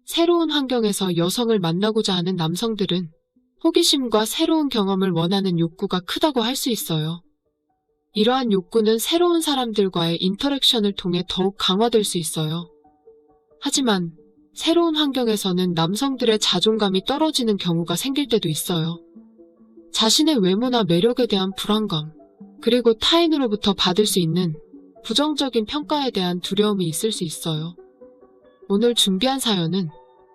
새로운 환경에서 여성을 만나고자 하는 남성들은 호기심과 새로운 경험을 원하는 욕구가 크다고 할 수 있어요. 이러한 욕구는 새로운 사람들과의 인터랙션을 통해 더욱 강화될 수 있어요. 하지만 새로운 환경에서는 남성들의 자존감이 떨어지는 경우가 생길 때도 있어요. 자신의 외모나 매력에 대한 불안감, 그리고 타인으로부터 받을 수 있는 부정적인 평가에 대한 두려움이 있을 수 있어요. 오늘 준비한 사연은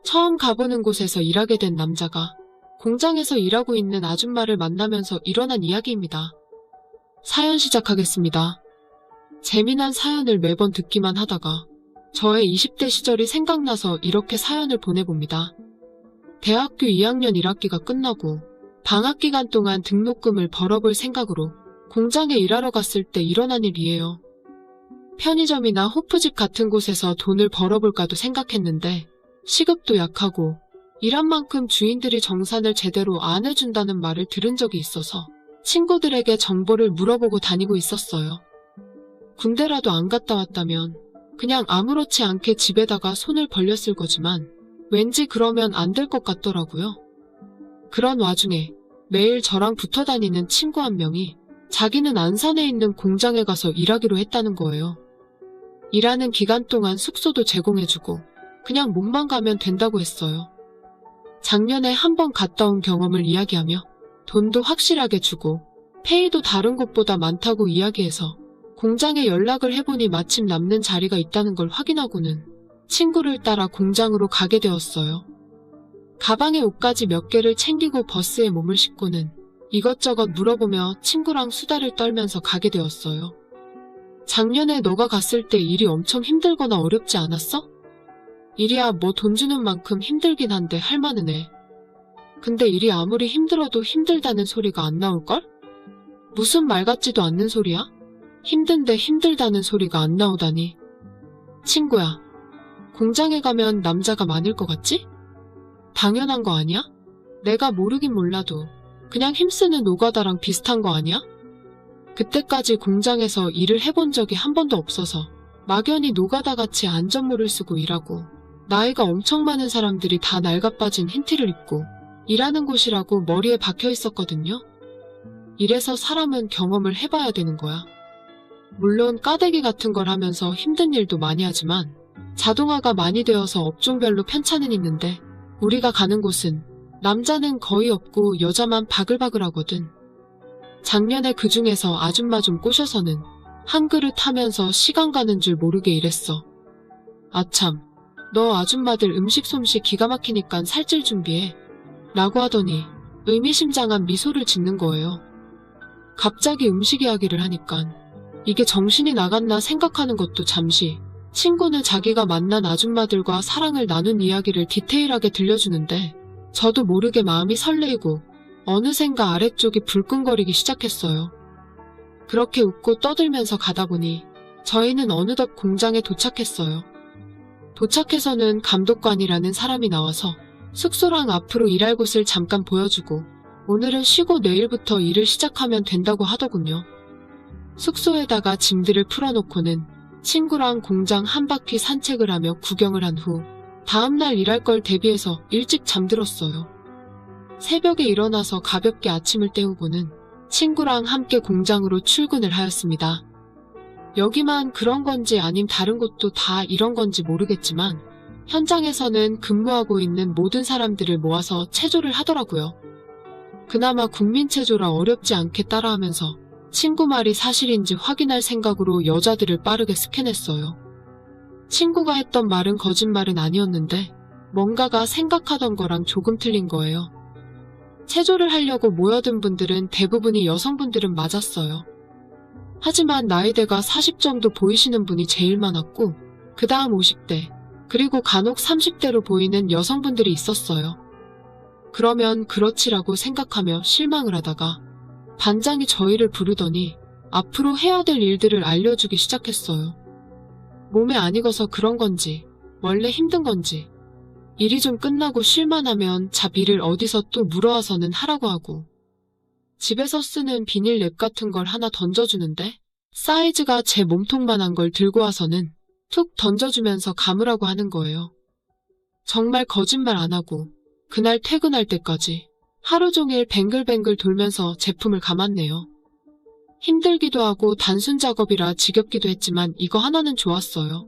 처음 가보는 곳에서 일하게 된 남자가 공장에서 일하고 있는 아줌마를 만나면서 일어난 이야기입니다. 사연 시작하겠습니다. 재미난 사연을 매번 듣기만 하다가 저의 20대 시절이 생각나서 이렇게 사연을 보내봅니다. 대학교 2학년 1학기가 끝나고 방학 기간 동안 등록금을 벌어볼 생각으로 공장에 일하러 갔을 때 일어난 일이에요. 편의점이나 호프집 같은 곳에서 돈을 벌어볼까도 생각했는데 시급도 약하고 일한 만큼 주인들이 정산을 제대로 안 해준다는 말을 들은 적이 있어서 친구들에게 정보를 물어보고 다니고 있었어요. 군대라도 안 갔다 왔다면 그냥 아무렇지 않게 집에다가 손을 벌렸을 거지만 왠지 그러면 안 될 것 같더라고요. 그런 와중에 매일 저랑 붙어 다니는 친구 한 명이 자기는 안산에 있는 공장에 가서 일하기로 했다는 거예요. 일하는 기간 동안 숙소도 제공해주고 그냥 몸만 가면 된다고 했어요. 작년에 한 번 갔다 온 경험을 이야기하며 돈도 확실하게 주고 페이도 다른 곳보다 많다고 이야기해서 공장에 연락을 해보니 마침 남는 자리가 있다는 걸 확인하고는 친구를 따라 공장으로 가게 되었어요. 가방에 옷까지 몇 개를 챙기고 버스에 몸을 싣고는 이것저것 물어보며 친구랑 수다를 떨면서 가게 되었어요. 작년에 너가 갔을 때 일이 엄청 힘들거나 어렵지 않았어? 일이야 뭐 돈 주는 만큼 힘들긴 한데 할만은 해. 근데 일이 아무리 힘들어도 힘들다는 소리가 안 나올걸? 무슨 말 같지도 않는 소리야? 힘든데 힘들다는 소리가 안 나오다니. 친구야, 공장에 가면 남자가 많을 것 같지? 당연한 거 아니야? 내가 모르긴 몰라도 그냥 힘쓰는 노가다랑 비슷한 거 아니야? 그때까지 공장에서 일을 해본 적이 한 번도 없어서 막연히 노가다같이 안전모를 쓰고 일하고 나이가 엄청 많은 사람들이 다 낡아빠진 흰 티를 입고 일하는 곳이라고 머리에 박혀 있었거든요. 이래서 사람은 경험을 해봐야 되는 거야. 물론 까대기 같은 걸 하면서 힘든 일도 많이 하지만 자동화가 많이 되어서 업종별로 편차는 있는데 우리가 가는 곳은 남자는 거의 없고 여자만 바글바글 하거든. 작년에 그 중에서 아줌마 좀 꼬셔서는 한 그릇 하면서 시간 가는 줄 모르게 일했어. 아참, 너 아줌마들 음식 솜씨 기가 막히니깐 살찔 준비해. 라고 하더니 의미심장한 미소를 짓는 거예요. 갑자기 음식 이야기를 하니깐 이게 정신이 나갔나 생각하는 것도 잠시, 친구는 자기가 만난 아줌마들과 사랑을 나눈 이야기를 디테일하게 들려주는데 저도 모르게 마음이 설레이고 어느샌가 아래쪽이 불끈거리기 시작했어요. 그렇게 웃고 떠들면서 가다 보니 저희는 어느덧 공장에 도착했어요. 도착해서는 감독관이라는 사람이 나와서 숙소랑 앞으로 일할 곳을 잠깐 보여주고 오늘은 쉬고 내일부터 일을 시작하면 된다고 하더군요. 숙소에다가 짐들을 풀어놓고는 친구랑 공장 한 바퀴 산책을 하며 구경을 한 후 다음날 일할 걸 대비해서 일찍 잠들었어요. 새벽에 일어나서 가볍게 아침을 때우고는 친구랑 함께 공장으로 출근을 하였습니다. 여기만 그런 건지 아님 다른 곳도 다 이런 건지 모르겠지만 현장에서는 근무하고 있는 모든 사람들을 모아서 체조를 하더라고요. 그나마 국민체조라 어렵지 않게 따라하면서 친구 말이 사실인지 확인할 생각으로 여자들을 빠르게 스캔했어요. 친구가 했던 말은 거짓말은 아니었는데 뭔가가 생각하던 거랑 조금 틀린 거예요. 체조를 하려고 모여든 분들은 대부분이 여성분들은 맞았어요. 하지만 나이대가 40 정도 보이시는 분이 제일 많았고 그 다음 50대 그리고 간혹 30대로 보이는 여성분들이 있었어요. 그러면 그렇지라고 생각하며 실망을 하다가 반장이 저희를 부르더니 앞으로 해야 될 일들을 알려주기 시작했어요. 몸에 안 익어서 그런 건지 원래 힘든 건지 일이 좀 끝나고 쉴만 하면 자비를 어디서 또 물어와서는 하라고 하고 집에서 쓰는 비닐 랩 같은 걸 하나 던져주는데 사이즈가 제 몸통만한 걸 들고 와서는 툭 던져주면서 감으라고 하는 거예요. 정말 거짓말 안 하고 그날 퇴근할 때까지 하루 종일 뱅글뱅글 돌면서 제품을 감았네요. 힘들기도 하고 단순 작업이라 지겹기도 했지만 이거 하나는 좋았어요.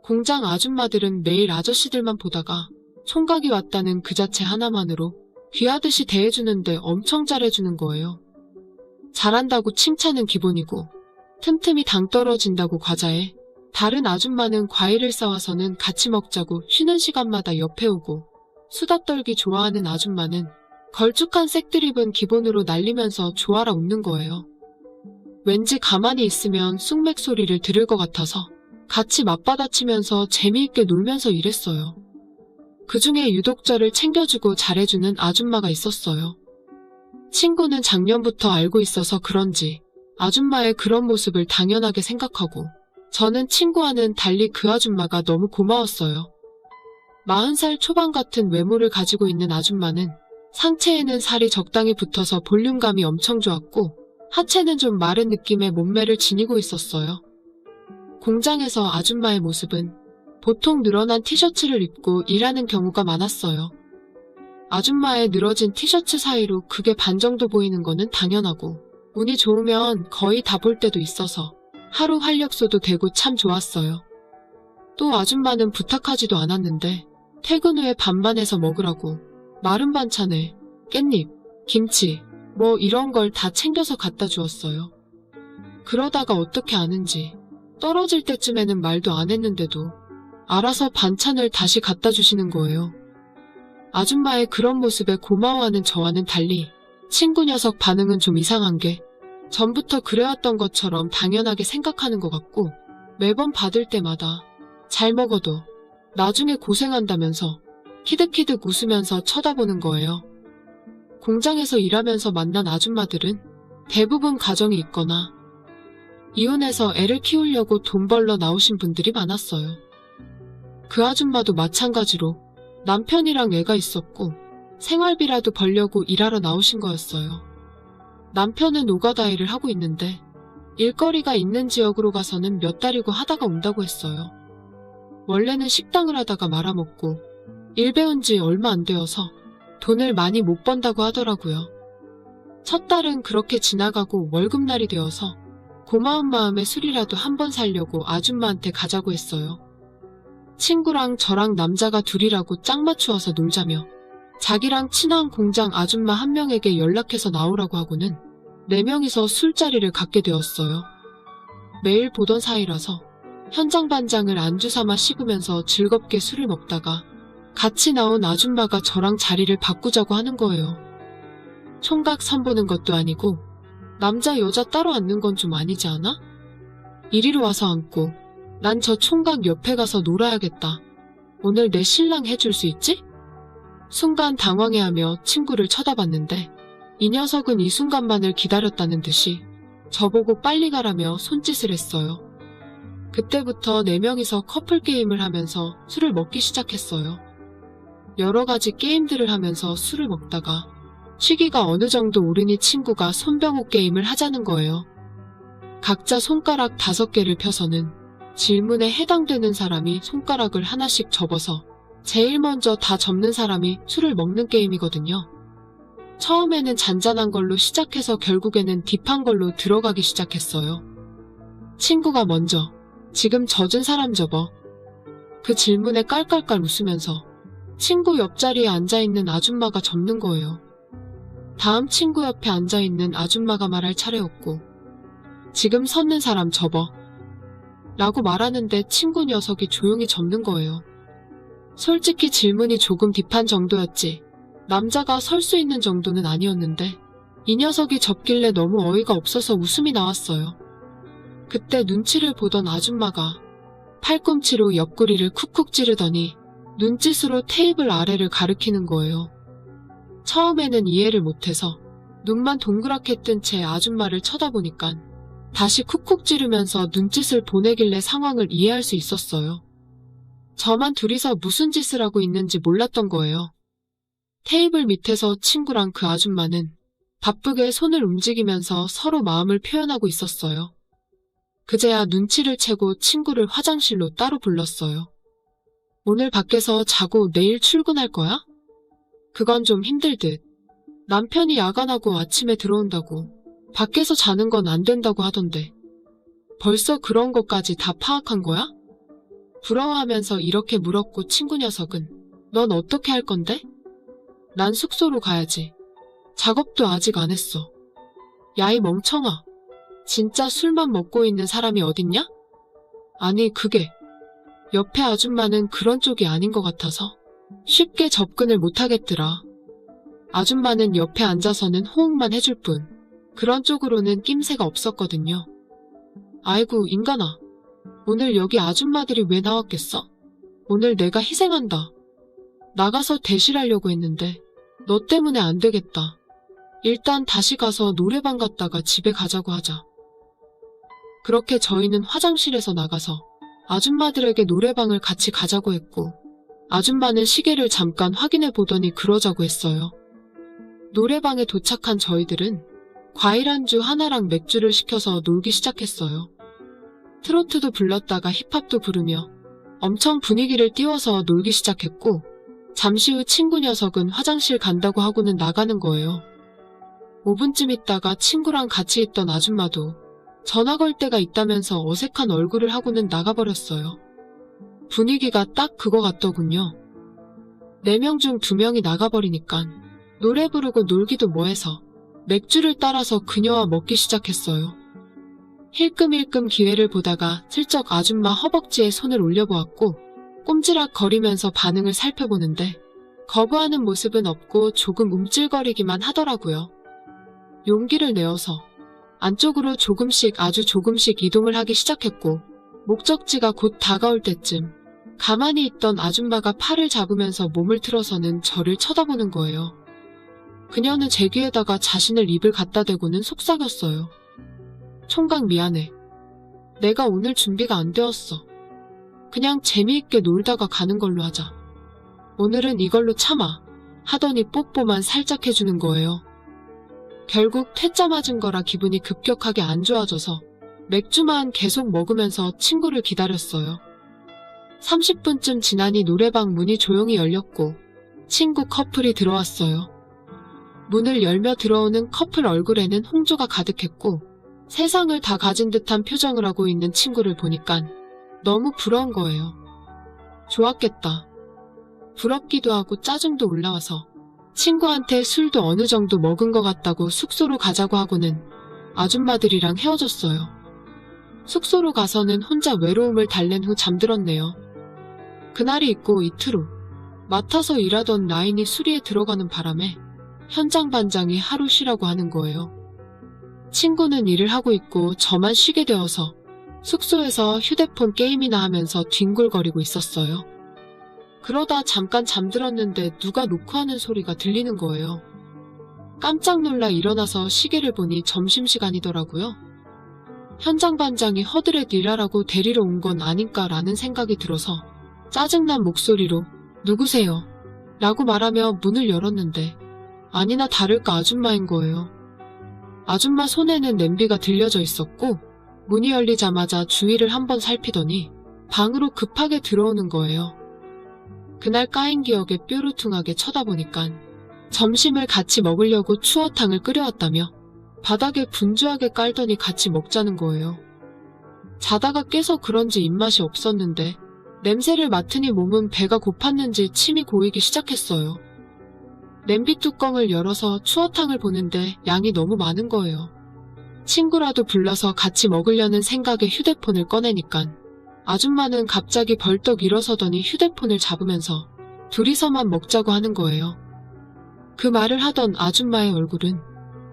공장 아줌마들은 매일 아저씨들만 보다가 총각이 왔다는 그 자체 하나만으로 귀하듯이 대해주는데 엄청 잘해주는 거예요. 잘한다고 칭찬은 기본이고 틈틈이 당 떨어진다고 과자에, 다른 아줌마는 과일을 싸와서는 같이 먹자고 쉬는 시간마다 옆에 오고, 수다 떨기 좋아하는 아줌마는 걸쭉한 색드립은 기본으로 날리면서 좋아라 웃는 거예요. 왠지 가만히 있으면 쑥맥 소리를 들을 것 같아서 같이 맞받아치면서 재미있게 놀면서 일했어요. 그 중에 유독 저를 챙겨주고 잘해주는 아줌마가 있었어요. 친구는 작년부터 알고 있어서 그런지 아줌마의 그런 모습을 당연하게 생각하고, 저는 친구와는 달리 그 아줌마가 너무 고마웠어요. 40살 초반 같은 외모를 가지고 있는 아줌마는 상체에는 살이 적당히 붙어서 볼륨감이 엄청 좋았고, 하체는 좀 마른 느낌의 몸매를 지니고 있었어요. 공장에서 아줌마의 모습은 보통 늘어난 티셔츠를 입고 일하는 경우가 많았어요. 아줌마의 늘어진 티셔츠 사이로 그게 반 정도 보이는 거는 당연하고, 운이 좋으면 거의 다 볼 때도 있어서 하루 활력소도 되고 참 좋았어요. 또 아줌마는 부탁하지도 않았는데 퇴근 후에 반반해서 먹으라고 마른 반찬에 깻잎, 김치, 뭐 이런 걸 다 챙겨서 갖다 주었어요. 그러다가 어떻게 아는지 떨어질 때쯤에는 말도 안 했는데도 알아서 반찬을 다시 갖다 주시는 거예요. 아줌마의 그런 모습에 고마워하는 저와는 달리 친구 녀석 반응은 좀 이상한 게, 전부터 그래왔던 것처럼 당연하게 생각하는 것 같고, 매번 받을 때마다 잘 먹어도 나중에 고생한다면서 키득키득 웃으면서 쳐다보는 거예요. 공장에서 일하면서 만난 아줌마들은 대부분 가정이 있거나 이혼해서 애를 키우려고 돈 벌러 나오신 분들이 많았어요. 그 아줌마도 마찬가지로 남편이랑 애가 있었고 생활비라도 벌려고 일하러 나오신 거였어요. 남편은 노가다 일을 하고 있는데 일거리가 있는 지역으로 가서는 몇 달이고 하다가 온다고 했어요. 원래는 식당을 하다가 말아먹고 일 배운 지 얼마 안 되어서 돈을 많이 못 번다고 하더라고요. 첫 달은 그렇게 지나가고 월급날이 되어서 고마운 마음에 술이라도 한 번 사려고 아줌마한테 가자고 했어요. 친구랑 저랑 남자가 둘이라고 짝 맞추어서 놀자며 자기랑 친한 공장 아줌마 한 명에게 연락해서 나오라고 하고는 4명이서 술자리를 갖게 되었어요. 매일 보던 사이라서 현장 반장을 안주 삼아 씹으면서 즐겁게 술을 먹다가 같이 나온 아줌마가 저랑 자리를 바꾸자고 하는 거예요. 총각 선보는 것도 아니고 남자 여자 따로 앉는 건 좀 아니지 않아? 이리로 와서 앉고 난 저 총각 옆에 가서 놀아야겠다. 오늘 내 신랑 해줄 수 있지? 순간 당황해하며 친구를 쳐다봤는데 이 녀석은 이 순간만을 기다렸다는 듯이 저보고 빨리 가라며 손짓을 했어요. 그때부터 4명이서 커플 게임을 하면서 술을 먹기 시작했어요. 여러 가지 게임들을 하면서 술을 먹다가 취기가 어느 정도 오르니 친구가 손병호 게임을 하자는 거예요. 각자 손가락 5개를 펴서는 질문에 해당되는 사람이 손가락을 하나씩 접어서 제일 먼저 다 접는 사람이 술을 먹는 게임이거든요. 처음에는 잔잔한 걸로 시작해서 결국에는 딥한 걸로 들어가기 시작했어요. 친구가 먼저 지금 젖은 사람 접어. 그 질문에 깔깔깔 웃으면서 친구 옆자리에 앉아있는 아줌마가 접는 거예요. 다음 친구 옆에 앉아있는 아줌마가 말할 차례였고, 지금 섰는 사람 접어 라고 말하는데 친구 녀석이 조용히 접는 거예요. 솔직히 질문이 조금 딥한 정도였지 남자가 설 수 있는 정도는 아니었는데 이 녀석이 접길래 너무 어이가 없어서 웃음이 나왔어요. 그때 눈치를 보던 아줌마가 팔꿈치로 옆구리를 쿡쿡 찌르더니 눈짓으로 테이블 아래를 가리키는 거예요. 처음에는 이해를 못해서 눈만 동그랗게 뜬 채 아줌마를 쳐다보니깐 다시 쿡쿡 찌르면서 눈짓을 보내길래 상황을 이해할 수 있었어요. 저만 둘이서 무슨 짓을 하고 있는지 몰랐던 거예요. 테이블 밑에서 친구랑 그 아줌마는 바쁘게 손을 움직이면서 서로 마음을 표현하고 있었어요. 그제야 눈치를 채고 친구를 화장실로 따로 불렀어요. 오늘 밖에서 자고 내일 출근할 거야? 그건 좀 힘들 듯. 남편이 야간하고 아침에 들어온다고. 밖에서 자는 건 안 된다고 하던데. 벌써 그런 것까지 다 파악한 거야? 부러워하면서 이렇게 물었고 친구 녀석은 넌 어떻게 할 건데? 난 숙소로 가야지. 작업도 아직 안 했어. 야, 이 멍청아. 진짜 술만 먹고 있는 사람이 어딨냐? 아니, 그게 옆에 아줌마는 그런 쪽이 아닌 것 같아서 쉽게 접근을 못하겠더라. 아줌마는 옆에 앉아서는 호응만 해줄 뿐 그런 쪽으로는 낌새가 없었거든요. 아이고, 인간아. 오늘 여기 아줌마들이 왜 나왔겠어? 오늘 내가 희생한다. 나가서 대실하려고 했는데 너 때문에 안 되겠다. 일단 다시 가서 노래방 갔다가 집에 가자고 하자. 그렇게 저희는 화장실에서 나가서 아줌마들에게 노래방을 같이 가자고 했고 아줌마는 시계를 잠깐 확인해 보더니 그러자고 했어요. 노래방에 도착한 저희들은 과일 안주 하나랑 맥주를 시켜서 놀기 시작했어요. 트로트도 불렀다가 힙합도 부르며 엄청 분위기를 띄워서 놀기 시작했고 잠시 후 친구 녀석은 화장실 간다고 하고는 나가는 거예요. 5분쯤 있다가 친구랑 같이 있던 아줌마도 전화 걸 때가 있다면서 어색한 얼굴을 하고는 나가버렸어요. 분위기가 딱 그거 같더군요. 4명 중 2명이 나가버리니깐 노래 부르고 놀기도 뭐해서 맥주를 따라서 그녀와 먹기 시작했어요. 힐끔힐끔 기회를 보다가 슬쩍 아줌마 허벅지에 손을 올려보았고 꼼지락 거리면서 반응을 살펴보는데 거부하는 모습은 없고 조금 움찔거리기만 하더라고요. 용기를 내어서 안쪽으로 조금씩 아주 조금씩 이동을 하기 시작했고 목적지가 곧 다가올 때쯤 가만히 있던 아줌마가 팔을 잡으면서 몸을 틀어서는 저를 쳐다보는 거예요. 그녀는 제 귀에다가 자신을 입을 갖다 대고는 속삭였어요. 총각 미안해. 내가 오늘 준비가 안 되었어. 그냥 재미있게 놀다가 가는 걸로 하자. 오늘은 이걸로 참아. 하더니 뽀뽀만 살짝 해주는 거예요. 결국 퇴짜 맞은 거라 기분이 급격하게 안 좋아져서 맥주만 계속 먹으면서 친구를 기다렸어요. 30분쯤 지나니 노래방 문이 조용히 열렸고 친구 커플이 들어왔어요. 문을 열며 들어오는 커플 얼굴에는 홍조가 가득했고 세상을 다 가진 듯한 표정을 하고 있는 친구를 보니깐 너무 부러운 거예요. 좋았겠다. 부럽기도 하고 짜증도 올라와서 친구한테 술도 어느 정도 먹은 것 같다고 숙소로 가자고 하고는 아줌마들이랑 헤어졌어요. 숙소로 가서는 혼자 외로움을 달랜 후 잠들었네요. 그날이 있고 이틀 후 맡아서 일하던 라인이 수리에 들어가는 바람에 현장 반장이 하루 쉬라고 하는 거예요. 친구는 일을 하고 있고 저만 쉬게 되어서 숙소에서 휴대폰 게임이나 하면서 뒹굴거리고 있었어요. 그러다 잠깐 잠들었는데 누가 노크하는 소리가 들리는 거예요. 깜짝 놀라 일어나서 시계를 보니 점심시간이더라고요. 현장 반장이 허드렛 일하라고 데리러 온 건 아닌가라는 생각이 들어서 짜증난 목소리로 누구세요? 라고 말하며 문을 열었는데 아니나 다를까 아줌마인 거예요. 아줌마 손에는 냄비가 들려져 있었고 문이 열리자마자 주위를 한번 살피더니 방으로 급하게 들어오는 거예요. 그날 까인 기억에 뾰루퉁하게 쳐다보니깐 점심을 같이 먹으려고 추어탕을 끓여왔다며 바닥에 분주하게 깔더니 같이 먹자는 거예요. 자다가 깨서 그런지 입맛이 없었는데 냄새를 맡으니 몸은 배가 고팠는지 침이 고이기 시작했어요. 냄비 뚜껑을 열어서 추어탕을 보는데 양이 너무 많은 거예요. 친구라도 불러서 같이 먹으려는 생각에 휴대폰을 꺼내니깐 아줌마는 갑자기 벌떡 일어서더니 휴대폰을 잡으면서 둘이서만 먹자고 하는 거예요. 그 말을 하던 아줌마의 얼굴은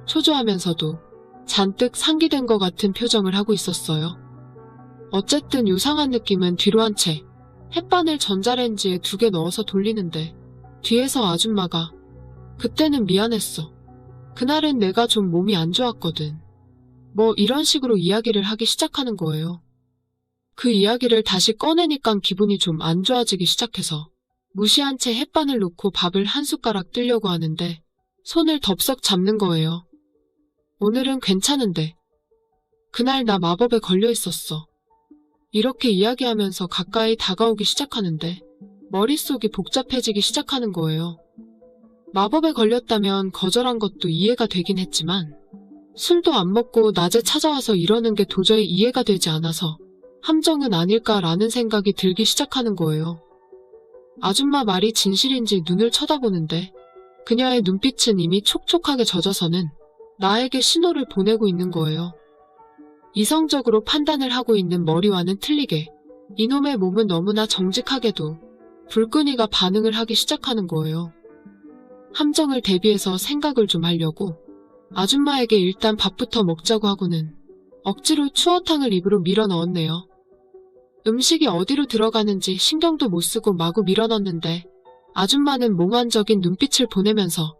초조하면서도 잔뜩 상기된 것 같은 표정을 하고 있었어요. 어쨌든 요상한 느낌은 뒤로 한 채 햇반을 전자레인지에 2개 넣어서 돌리는데 뒤에서 아줌마가 그때는 미안했어. 그날은 내가 좀 몸이 안 좋았거든. 뭐 이런 식으로 이야기를 하기 시작하는 거예요. 그 이야기를 다시 꺼내니까 기분이 좀 안 좋아지기 시작해서 무시한 채 햇반을 놓고 밥을 한 숟가락 뜨려고 하는데 손을 덥석 잡는 거예요. 오늘은 괜찮은데. 그날 나 마법에 걸려 있었어. 이렇게 이야기하면서 가까이 다가오기 시작하는데 머릿속이 복잡해지기 시작하는 거예요. 마법에 걸렸다면 거절한 것도 이해가 되긴 했지만 술도 안 먹고 낮에 찾아와서 이러는 게 도저히 이해가 되지 않아서 함정은 아닐까라는 생각이 들기 시작하는 거예요. 아줌마 말이 진실인지 눈을 쳐다보는데 그녀의 눈빛은 이미 촉촉하게 젖어서는 나에게 신호를 보내고 있는 거예요. 이성적으로 판단을 하고 있는 머리와는 틀리게 이놈의 몸은 너무나 정직하게도 불끈이가 반응을 하기 시작하는 거예요. 함정을 대비해서 생각을 좀 하려고 아줌마에게 일단 밥부터 먹자고 하고는 억지로 추어탕을 입으로 밀어 넣었네요. 음식이 어디로 들어가는지 신경도 못 쓰고 마구 밀어 넣었는데 아줌마는 몽환적인 눈빛을 보내면서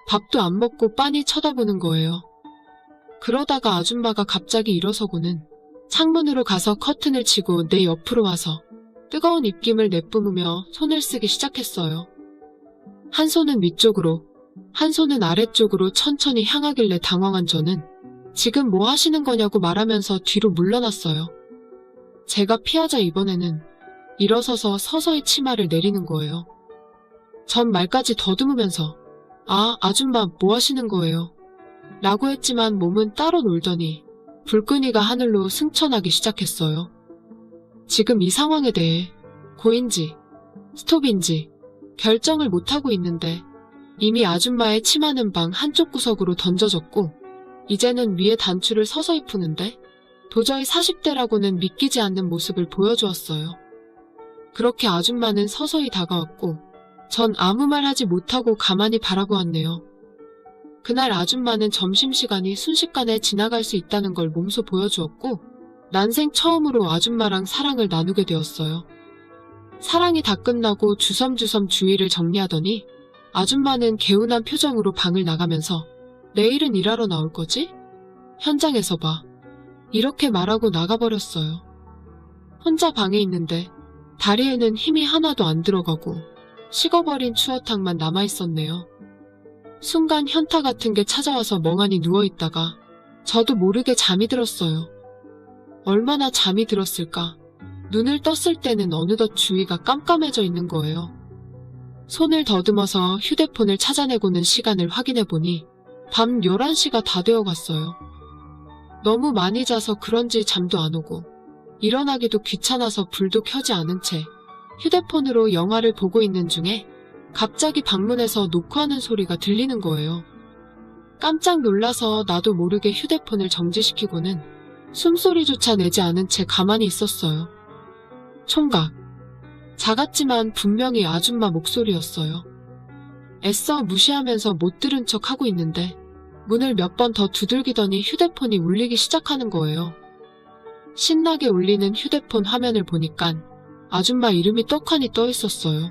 밥도 안 먹고 빤히 쳐다보는 거예요. 그러다가 아줌마가 갑자기 일어서고는 창문으로 가서 커튼을 치고 내 옆으로 와서 뜨거운 입김을 내뿜으며 손을 쓰기 시작했어요. 한 손은 위쪽으로, 한 손은 아래쪽으로 천천히 향하길래 당황한 저는 지금 뭐 하시는 거냐고 말하면서 뒤로 물러났어요. 제가 피하자 이번에는 일어서서 서서히 치마를 내리는 거예요. 전 말까지 더듬으면서 아줌마 뭐 하시는 거예요? 라고 했지만 몸은 따로 놀더니 불끈이가 하늘로 승천하기 시작했어요. 지금 이 상황에 대해 고인지 스톱인지 결정을 못하고 있는데 이미 아줌마의 치마는 방 한쪽 구석으로 던져졌고 이제는 위에 단추를 서서히 푸는데 도저히 40대라고는 믿기지 않는 모습을 보여주었어요. 그렇게 아줌마는 서서히 다가왔고 전 아무 말 하지 못하고 가만히 바라보았네요. 그날 아줌마는 점심시간이 순식간에 지나갈 수 있다는 걸 몸소 보여주었고 난생 처음으로 아줌마랑 사랑을 나누게 되었어요. 사랑이 다 끝나고 주섬주섬 주위를 정리하더니 아줌마는 개운한 표정으로 방을 나가면서 내일은 일하러 나올 거지? 현장에서 봐. 이렇게 말하고 나가버렸어요. 혼자 방에 있는데 다리에는 힘이 하나도 안 들어가고 식어버린 추어탕만 남아있었네요. 순간 현타 같은 게 찾아와서 멍하니 누워있다가 저도 모르게 잠이 들었어요. 얼마나 잠이 들었을까? 눈을 떴을 때는 어느덧 주위가 깜깜해져 있는 거예요. 손을 더듬어서 휴대폰을 찾아내고는 시간을 확인해보니 밤 11시가 다 되어갔어요. 너무 많이 자서 그런지 잠도 안 오고 일어나기도 귀찮아서 불도 켜지 않은 채 휴대폰으로 영화를 보고 있는 중에 갑자기 방문에서 녹화하는 소리가 들리는 거예요. 깜짝 놀라서 나도 모르게 휴대폰을 정지시키고는 숨소리조차 내지 않은 채 가만히 있었어요. 총각. 작았지만 분명히 아줌마 목소리였어요. 애써 무시하면서 못 들은 척 하고 있는데 문을 몇 번 더 두들기더니 휴대폰이 울리기 시작하는 거예요. 신나게 울리는 휴대폰 화면을 보니깐 아줌마 이름이 떡하니 떠 있었어요.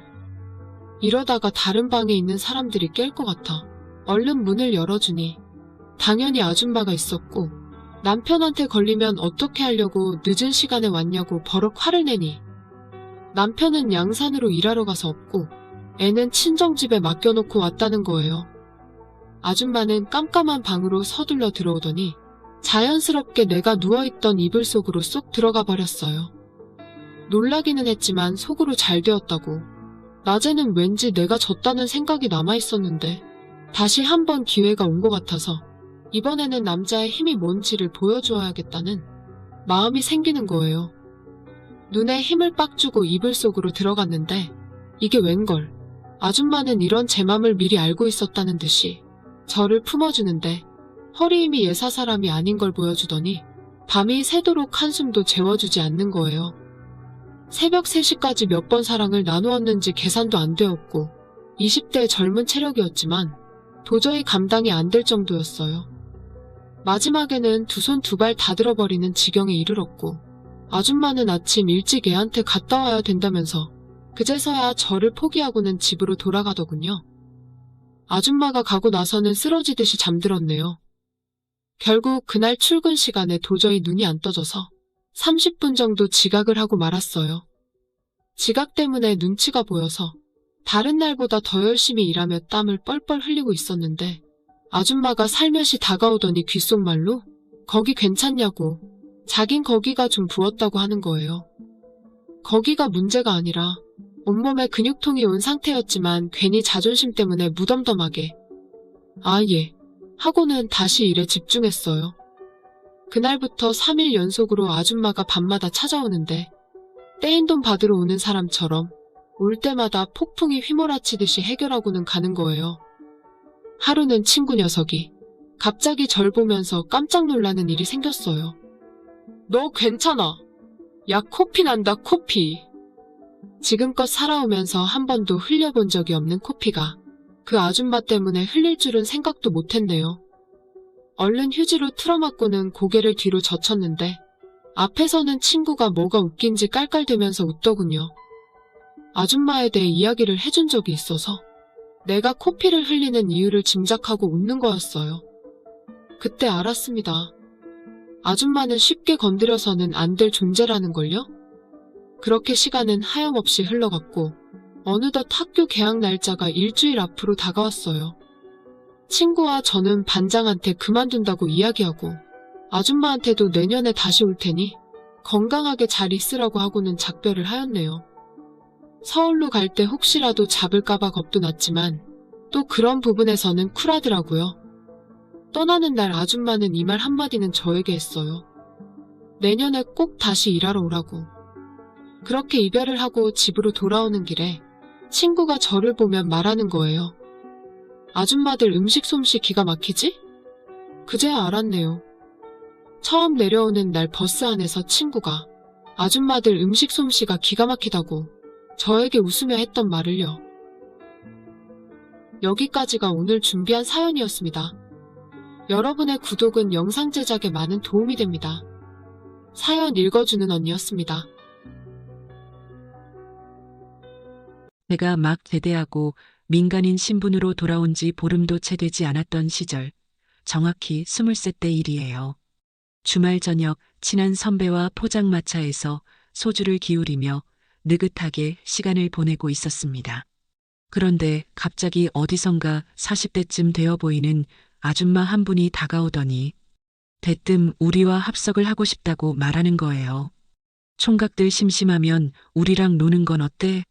이러다가 다른 방에 있는 사람들이 깰 것 같아 얼른 문을 열어주니 당연히 아줌마가 있었고 남편한테 걸리면 어떻게 하려고 늦은 시간에 왔냐고 버럭 화를 내니 남편은 양산으로 일하러 가서 없고 애는 친정집에 맡겨놓고 왔다는 거예요. 아줌마는 깜깜한 방으로 서둘러 들어오더니 자연스럽게 내가 누워있던 이불 속으로 쏙 들어가 버렸어요. 놀라기는 했지만 속으로 잘 되었다고. 낮에는 왠지 내가 졌다는 생각이 남아있었는데 다시 한번 기회가 온 것 같아서 이번에는 남자의 힘이 뭔지를 보여주어야겠다는 마음이 생기는 거예요. 눈에 힘을 빡 주고 이불 속으로 들어갔는데 이게 웬걸. 아줌마는 이런 제 맘을 미리 알고 있었다는 듯이 저를 품어주는데 허리 힘이 예사 사람이 아닌 걸 보여주더니 밤이 새도록 한숨도 재워주지 않는 거예요. 새벽 3시까지 몇 번 사랑을 나누었는지 계산도 안 되었고 20대의 젊은 체력이었지만 도저히 감당이 안 될 정도였어요. 마지막에는 두 손 두 발 다 들어버리는 지경에 이르렀고 아줌마는 아침 일찍 애한테 갔다 와야 된다면서 그제서야 저를 포기하고는 집으로 돌아가더군요. 아줌마가 가고 나서는 쓰러지듯이 잠들었네요. 결국 그날 출근 시간에 도저히 눈이 안 떠져서 30분 정도 지각을 하고 말았어요. 지각 때문에 눈치가 보여서 다른 날보다 더 열심히 일하며 땀을 뻘뻘 흘리고 있었는데 아줌마가 살며시 다가오더니 귓속말로 거기 괜찮냐고 자긴 거기가 좀 부었다고 하는 거예요. 거기가 문제가 아니라 온몸에 근육통이 온 상태였지만 괜히 자존심 때문에 무덤덤하게 아, 예. 하고는 다시 일에 집중했어요. 그날부터 3일 연속으로 아줌마가 밤마다 찾아오는데 떼인 돈 받으러 오는 사람처럼 올 때마다 폭풍이 휘몰아치듯이 해결하고는 가는 거예요. 하루는 친구 녀석이 갑자기 절 보면서 깜짝 놀라는 일이 생겼어요. 너 괜찮아. 야, 코피 난다, 코피. 지금껏 살아오면서 한 번도 흘려본 적이 없는 코피가 그 아줌마 때문에 흘릴 줄은 생각도 못했네요. 얼른 휴지로 틀어막고는 고개를 뒤로 젖혔는데 앞에서는 친구가 뭐가 웃긴지 깔깔대면서 웃더군요. 아줌마에 대해 이야기를 해준 적이 있어서 내가 코피를 흘리는 이유를 짐작하고 웃는 거였어요. 그때 알았습니다. 아줌마는 쉽게 건드려서는 안 될 존재라는 걸요? 그렇게 시간은 하염없이 흘러갔고 어느덧 학교 개학 날짜가 일주일 앞으로 다가왔어요. 친구와 저는 반장한테 그만둔다고 이야기하고 아줌마한테도 내년에 다시 올 테니 건강하게 잘 있으라고 하고는 작별을 하였네요. 서울로 갈 때 혹시라도 잡을까봐 겁도 났지만 또 그런 부분에서는 쿨하더라고요. 떠나는 날 아줌마는 이 말 한마디는 저에게 했어요. 내년에 꼭 다시 일하러 오라고. 그렇게 이별을 하고 집으로 돌아오는 길에 친구가 저를 보면 말하는 거예요. 아줌마들 음식 솜씨 기가 막히지? 그제야 알았네요. 처음 내려오는 날 버스 안에서 친구가 아줌마들 음식 솜씨가 기가 막히다고 저에게 웃으며 했던 말을요. 여기까지가 오늘 준비한 사연이었습니다. 여러분의 구독은 영상 제작에 많은 도움이 됩니다. 사연 읽어주는 언니였습니다. 제가 막 제대하고 민간인 신분으로 돌아온 지 보름도 채 되지 않았던 시절, 정확히 23세 때 일이에요. 주말 저녁 친한 선배와 포장마차에서 소주를 기울이며 느긋하게 시간을 보내고 있었습니다. 그런데 갑자기 어디선가 40대쯤 되어 보이는 아줌마 한 분이 다가오더니 대뜸 우리와 합석을 하고 싶다고 말하는 거예요. 총각들 심심하면 우리랑 노는 건 어때?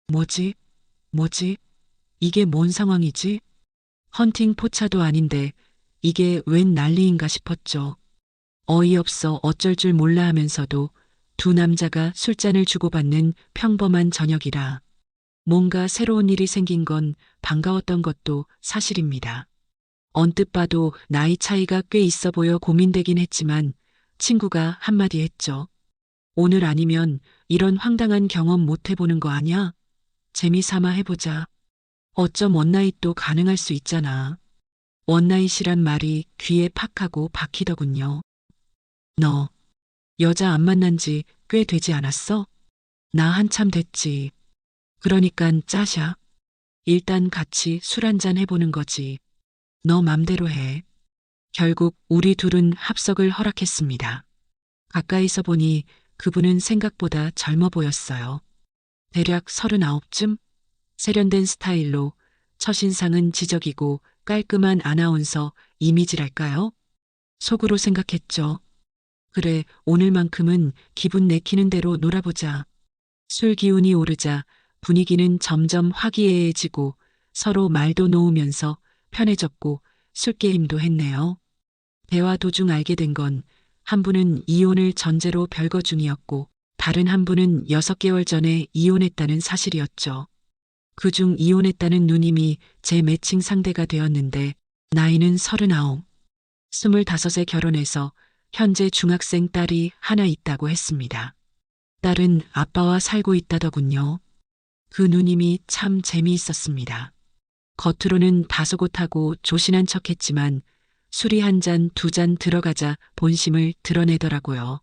뭐지? 이게 뭔 상황이지? 헌팅 포차도 아닌데 이게 웬 난리인가 싶었죠. 어이없어 어쩔 줄 몰라 하면서도 두 남자가 술잔을 주고받는 평범한 저녁이라 뭔가 새로운 일이 생긴 건 반가웠던 것도 사실입니다. 언뜻 봐도 나이 차이가 꽤 있어 보여 고민되긴 했지만 친구가 한마디 했죠. 오늘 아니면 이런 황당한 경험 못 해보는 거 아냐? 재미삼아 해보자. 어쩜 원나잇도 가능할 수 있잖아. 원나잇이란 말이 귀에 팍 하고 박히더군요. 너 여자 안 만난 지 꽤 되지 않았어? 나 한참 됐지. 그러니깐 짜샤. 일단 같이 술 한잔 해보는 거지. 너 맘대로 해. 결국 우리 둘은 합석을 허락했습니다. 가까이서 보니 그분은 생각보다 젊어 보였어요. 대략 39쯤? 세련된 스타일로 첫인상은 지적이고 깔끔한 아나운서 이미지랄까요? 속으로 생각했죠. 그래, 오늘만큼은 기분 내키는 대로 놀아보자. 술 기운이 오르자 분위기는 점점 화기애애해지고 서로 말도 놓으면서 편해졌고 술게임도 했네요. 대화 도중 알게 된 건 한 분은 이혼을 전제로 별거 중이었고 다른 한 분은 6개월 전에 이혼했다는 사실이었죠. 그중 이혼했다는 누님이 제 매칭 상대가 되었는데 나이는 39, 25에 결혼해서 현재 중학생 딸이 하나 있다고 했습니다. 딸은 아빠와 살고 있다더군요. 그 누님이 참 재미있었습니다. 겉으로는 다소곳하고 조신한 척했지만 술이 한 잔, 두 잔 들어가자 본심을 드러내더라고요.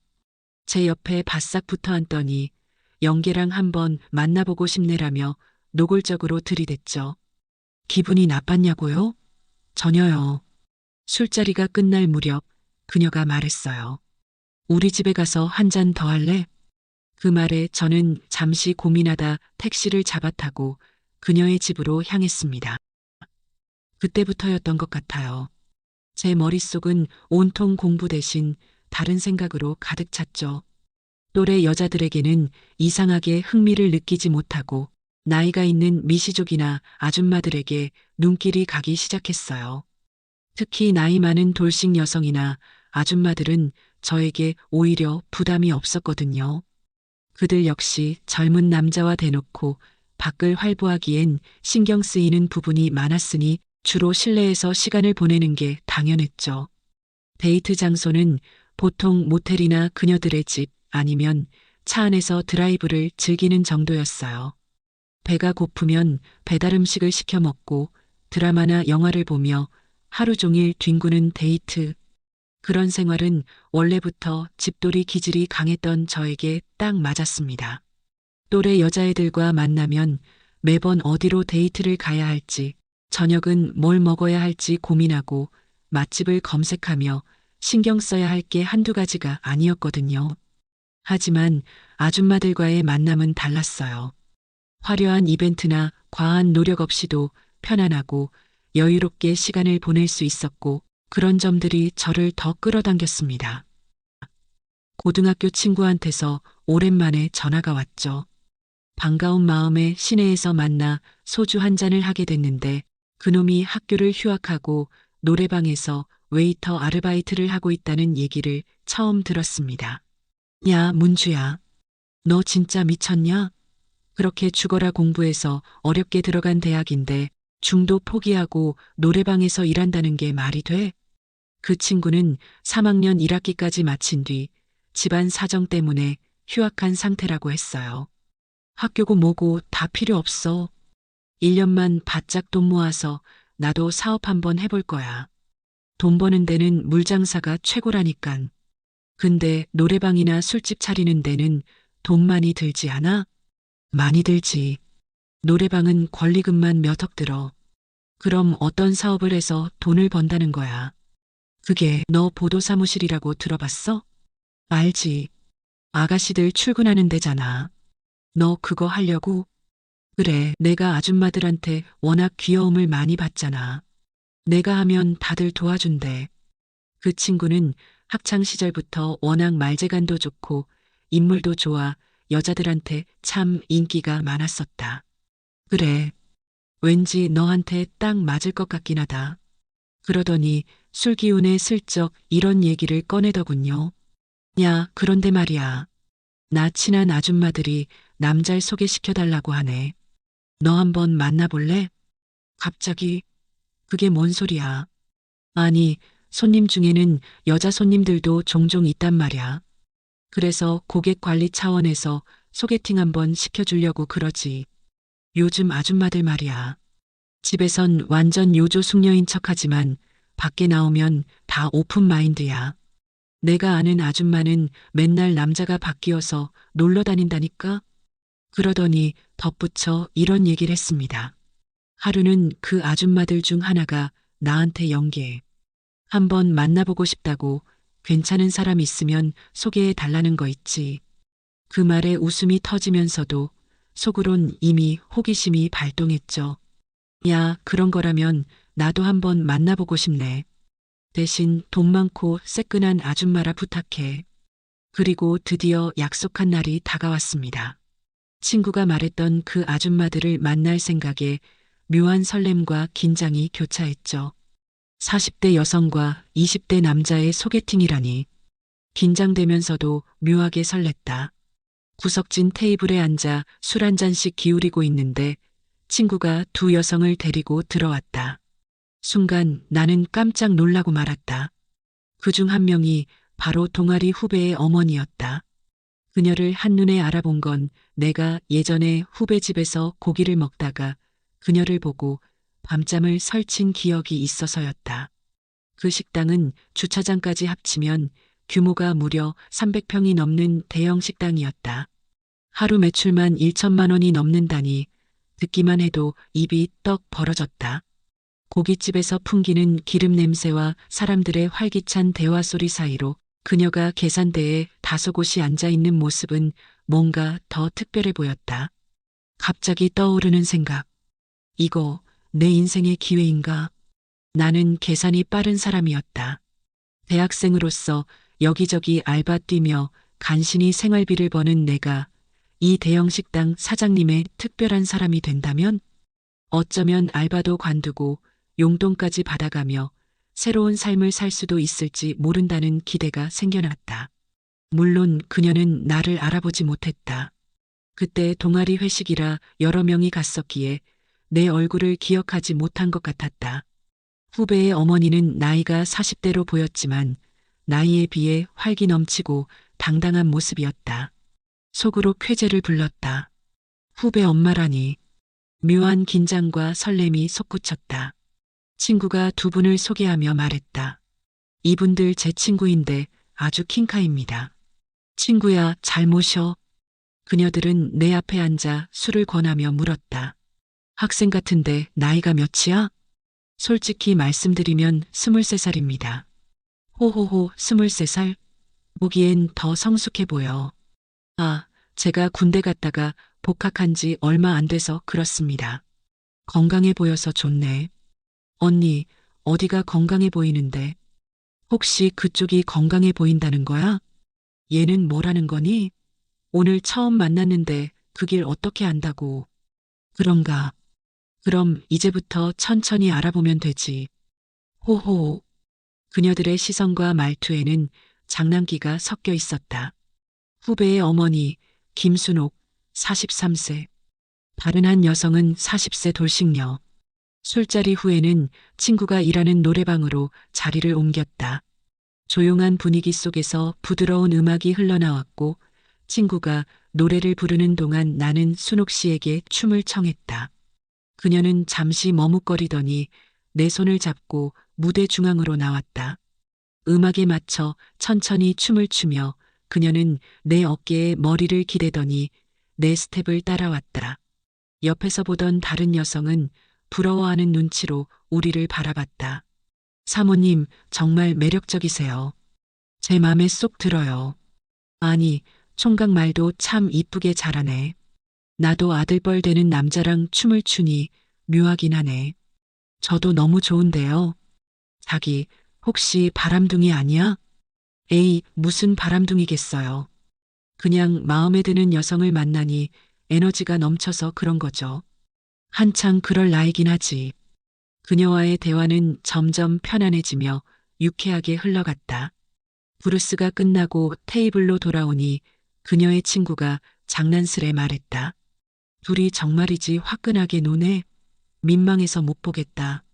제 옆에 바싹 붙어 앉더니 영계랑 한번 만나보고 싶네라며 노골적으로 들이댔죠. 기분이 나빴냐고요? 전혀요. 술자리가 끝날 무렵 그녀가 말했어요. 우리 집에 가서 한 잔 더 할래? 그 말에 저는 잠시 고민하다 택시를 잡아타고 그녀의 집으로 향했습니다. 그때부터였던 것 같아요. 제 머릿속은 온통 공부 대신 다른 생각으로 가득 찼죠. 또래 여자들에게는 이상하게 흥미를 느끼지 못하고 나이가 있는 미시족이나 아줌마들에게 눈길이 가기 시작했어요. 특히 나이 많은 돌싱 여성이나 아줌마들은 저에게 오히려 부담이 없었거든요. 그들 역시 젊은 남자와 대놓고 밖을 활보하기엔 신경 쓰이는 부분이 많았으니 주로 실내에서 시간을 보내는 게 당연했죠. 데이트 장소는 보통 모텔이나 그녀들의 집 아니면 차 안에서 드라이브를 즐기는 정도였어요. 배가 고프면 배달 음식을 시켜 먹고 드라마나 영화를 보며 하루 종일 뒹구는 데이트. 그런 생활은 원래부터 집돌이 기질이 강했던 저에게 딱 맞았습니다. 또래 여자애들과 만나면 매번 어디로 데이트를 가야 할지, 저녁은 뭘 먹어야 할지 고민하고 맛집을 검색하며 신경 써야 할 게 한두 가지가 아니었거든요. 하지만 아줌마들과의 만남은 달랐어요. 화려한 이벤트나 과한 노력 없이도 편안하고 여유롭게 시간을 보낼 수 있었고 그런 점들이 저를 더 끌어당겼습니다. 고등학교 친구한테서 오랜만에 전화가 왔죠. 반가운 마음에 시내에서 만나 소주 한 잔을 하게 됐는데 그놈이 학교를 휴학하고 노래방에서 웨이터 아르바이트를 하고 있다는 얘기를 처음 들었습니다. 야, 문주야. 너 진짜 미쳤냐? 그렇게 죽어라 공부해서 어렵게 들어간 대학인데 중도 포기하고 노래방에서 일한다는 게 말이 돼? 그 친구는 3학년 1학기까지 마친 뒤 집안 사정 때문에 휴학한 상태라고 했어요. 학교고 뭐고 다 필요 없어. 1년만 바짝 돈 모아서 나도 사업 한번 해볼 거야. 돈 버는 데는 물장사가 최고라니깐. 근데 노래방이나 술집 차리는 데는 돈 많이 들지 않아? 많이 들지. 노래방은 권리금만 몇 억 들어. 그럼 어떤 사업을 해서 돈을 번다는 거야. 그게 너 보도사무실이라고 들어봤어? 알지. 아가씨들 출근하는 데잖아. 너 그거 하려고? 그래, 내가 아줌마들한테 워낙 귀여움을 많이 받잖아. 내가 하면 다들 도와준대. 그 친구는 학창 시절부터 워낙 말재간도 좋고 인물도 좋아 여자들한테 참 인기가 많았었다. 그래, 왠지 너한테 딱 맞을 것 같긴 하다. 그러더니 술 기운에 슬쩍 이런 얘기를 꺼내더군요. 야, 그런데 말이야. 나 친한 아줌마들이 남잘 소개시켜달라고 하네. 너 한번 만나볼래? 갑자기? 그게 뭔 소리야? 아니, 손님 중에는 여자 손님들도 종종 있단 말이야. 그래서 고객 관리 차원에서 소개팅 한번 시켜주려고 그러지. 요즘 아줌마들 말이야. 집에선 완전 요조 숙녀인 척하지만 밖에 나오면 다 오픈 마인드야. 내가 아는 아줌마는 맨날 남자가 바뀌어서 놀러 다닌다니까? 그러더니 덧붙여 이런 얘기를 했습니다. 하루는 그 아줌마들 중 하나가 나한테 연계해. 한번 만나보고 싶다고 괜찮은 사람 있으면 소개해 달라는 거 있지. 그 말에 웃음이 터지면서도 속으론 이미 호기심이 발동했죠. 야, 그런 거라면 나도 한번 만나보고 싶네. 대신 돈 많고 새끈한 아줌마라 부탁해. 그리고 드디어 약속한 날이 다가왔습니다. 친구가 말했던 그 아줌마들을 만날 생각에 묘한 설렘과 긴장이 교차했죠. 40대 여성과 20대 남자의 소개팅이라니. 긴장되면서도 묘하게 설렜다. 구석진 테이블에 앉아 술 한 잔씩 기울이고 있는데 친구가 두 여성을 데리고 들어왔다. 순간 나는 깜짝 놀라고 말았다. 그중 한 명이 바로 동아리 후배의 어머니였다. 그녀를 한눈에 알아본 건 내가 예전에 후배 집에서 고기를 먹다가 그녀를 보고 밤잠을 설친 기억이 있어서였다. 그 식당은 주차장까지 합치면 규모가 무려 300평이 넘는 대형 식당이었다. 하루 매출만 1천만 원이 넘는다니 듣기만 해도 입이 떡 벌어졌다. 고깃집에서 풍기는 기름 냄새와 사람들의 활기찬 대화 소리 사이로 그녀가 계산대에 다소곳이 앉아있는 모습은 뭔가 더 특별해 보였다. 갑자기 떠오르는 생각. 이거 내 인생의 기회인가? 나는 계산이 빠른 사람이었다. 대학생으로서 여기저기 알바 뛰며 간신히 생활비를 버는 내가 이 대형 식당 사장님의 특별한 사람이 된다면 어쩌면 알바도 관두고 용돈까지 받아가며 새로운 삶을 살 수도 있을지 모른다는 기대가 생겨났다. 물론 그녀는 나를 알아보지 못했다. 그때 동아리 회식이라 여러 명이 갔었기에 내 얼굴을 기억하지 못한 것 같았다. 후배의 어머니는 나이가 40대로 보였지만 나이에 비해 활기 넘치고 당당한 모습이었다. 속으로 쾌재를 불렀다. 후배 엄마라니. 묘한 긴장과 설렘이 솟구쳤다. 친구가 두 분을 소개하며 말했다. 이분들 제 친구인데 아주 킹카입니다. 친구야, 잘 모셔. 그녀들은 내 앞에 앉아 술을 권하며 물었다. 학생 같은데 나이가 몇이야? 솔직히 말씀드리면 23살입니다. 호호호, 23살? 보기엔 더 성숙해 보여. 아, 제가 군대 갔다가 복학한 지 얼마 안 돼서 그렇습니다. 건강해 보여서 좋네. 언니, 어디가 건강해 보이는데? 혹시 그쪽이 건강해 보인다는 거야? 얘는 뭐라는 거니? 오늘 처음 만났는데 그 길 어떻게 안다고. 그런가? 그럼 이제부터 천천히 알아보면 되지. 호호. 그녀들의 시선과 말투에는 장난기가 섞여 있었다. 후배의 어머니, 김순옥, 43세. 다른 한 여성은 40세 돌싱녀. 술자리 후에는 친구가 일하는 노래방으로 자리를 옮겼다. 조용한 분위기 속에서 부드러운 음악이 흘러나왔고 친구가 노래를 부르는 동안 나는 순옥 씨에게 춤을 청했다. 그녀는 잠시 머뭇거리더니 내 손을 잡고 무대 중앙으로 나왔다. 음악에 맞춰 천천히 춤을 추며 그녀는 내 어깨에 머리를 기대더니 내 스텝을 따라왔다. 옆에서 보던 다른 여성은 부러워하는 눈치로 우리를 바라봤다. 사모님, 정말 매력적이세요. 제 맘에 쏙 들어요. 아니, 총각 말도 참 이쁘게 잘하네. 나도 아들뻘 되는 남자랑 춤을 추니 묘하긴 하네. 저도 너무 좋은데요. 자기, 혹시 바람둥이 아니야? 에이, 무슨 바람둥이겠어요. 그냥 마음에 드는 여성을 만나니 에너지가 넘쳐서 그런 거죠. 한창 그럴 나이긴 하지. 그녀와의 대화는 점점 편안해지며 유쾌하게 흘러갔다. 브루스가 끝나고 테이블로 돌아오니 그녀의 친구가 장난스레 말했다. 둘이 정말이지 화끈하게 노네. 민망해서 못 보겠다.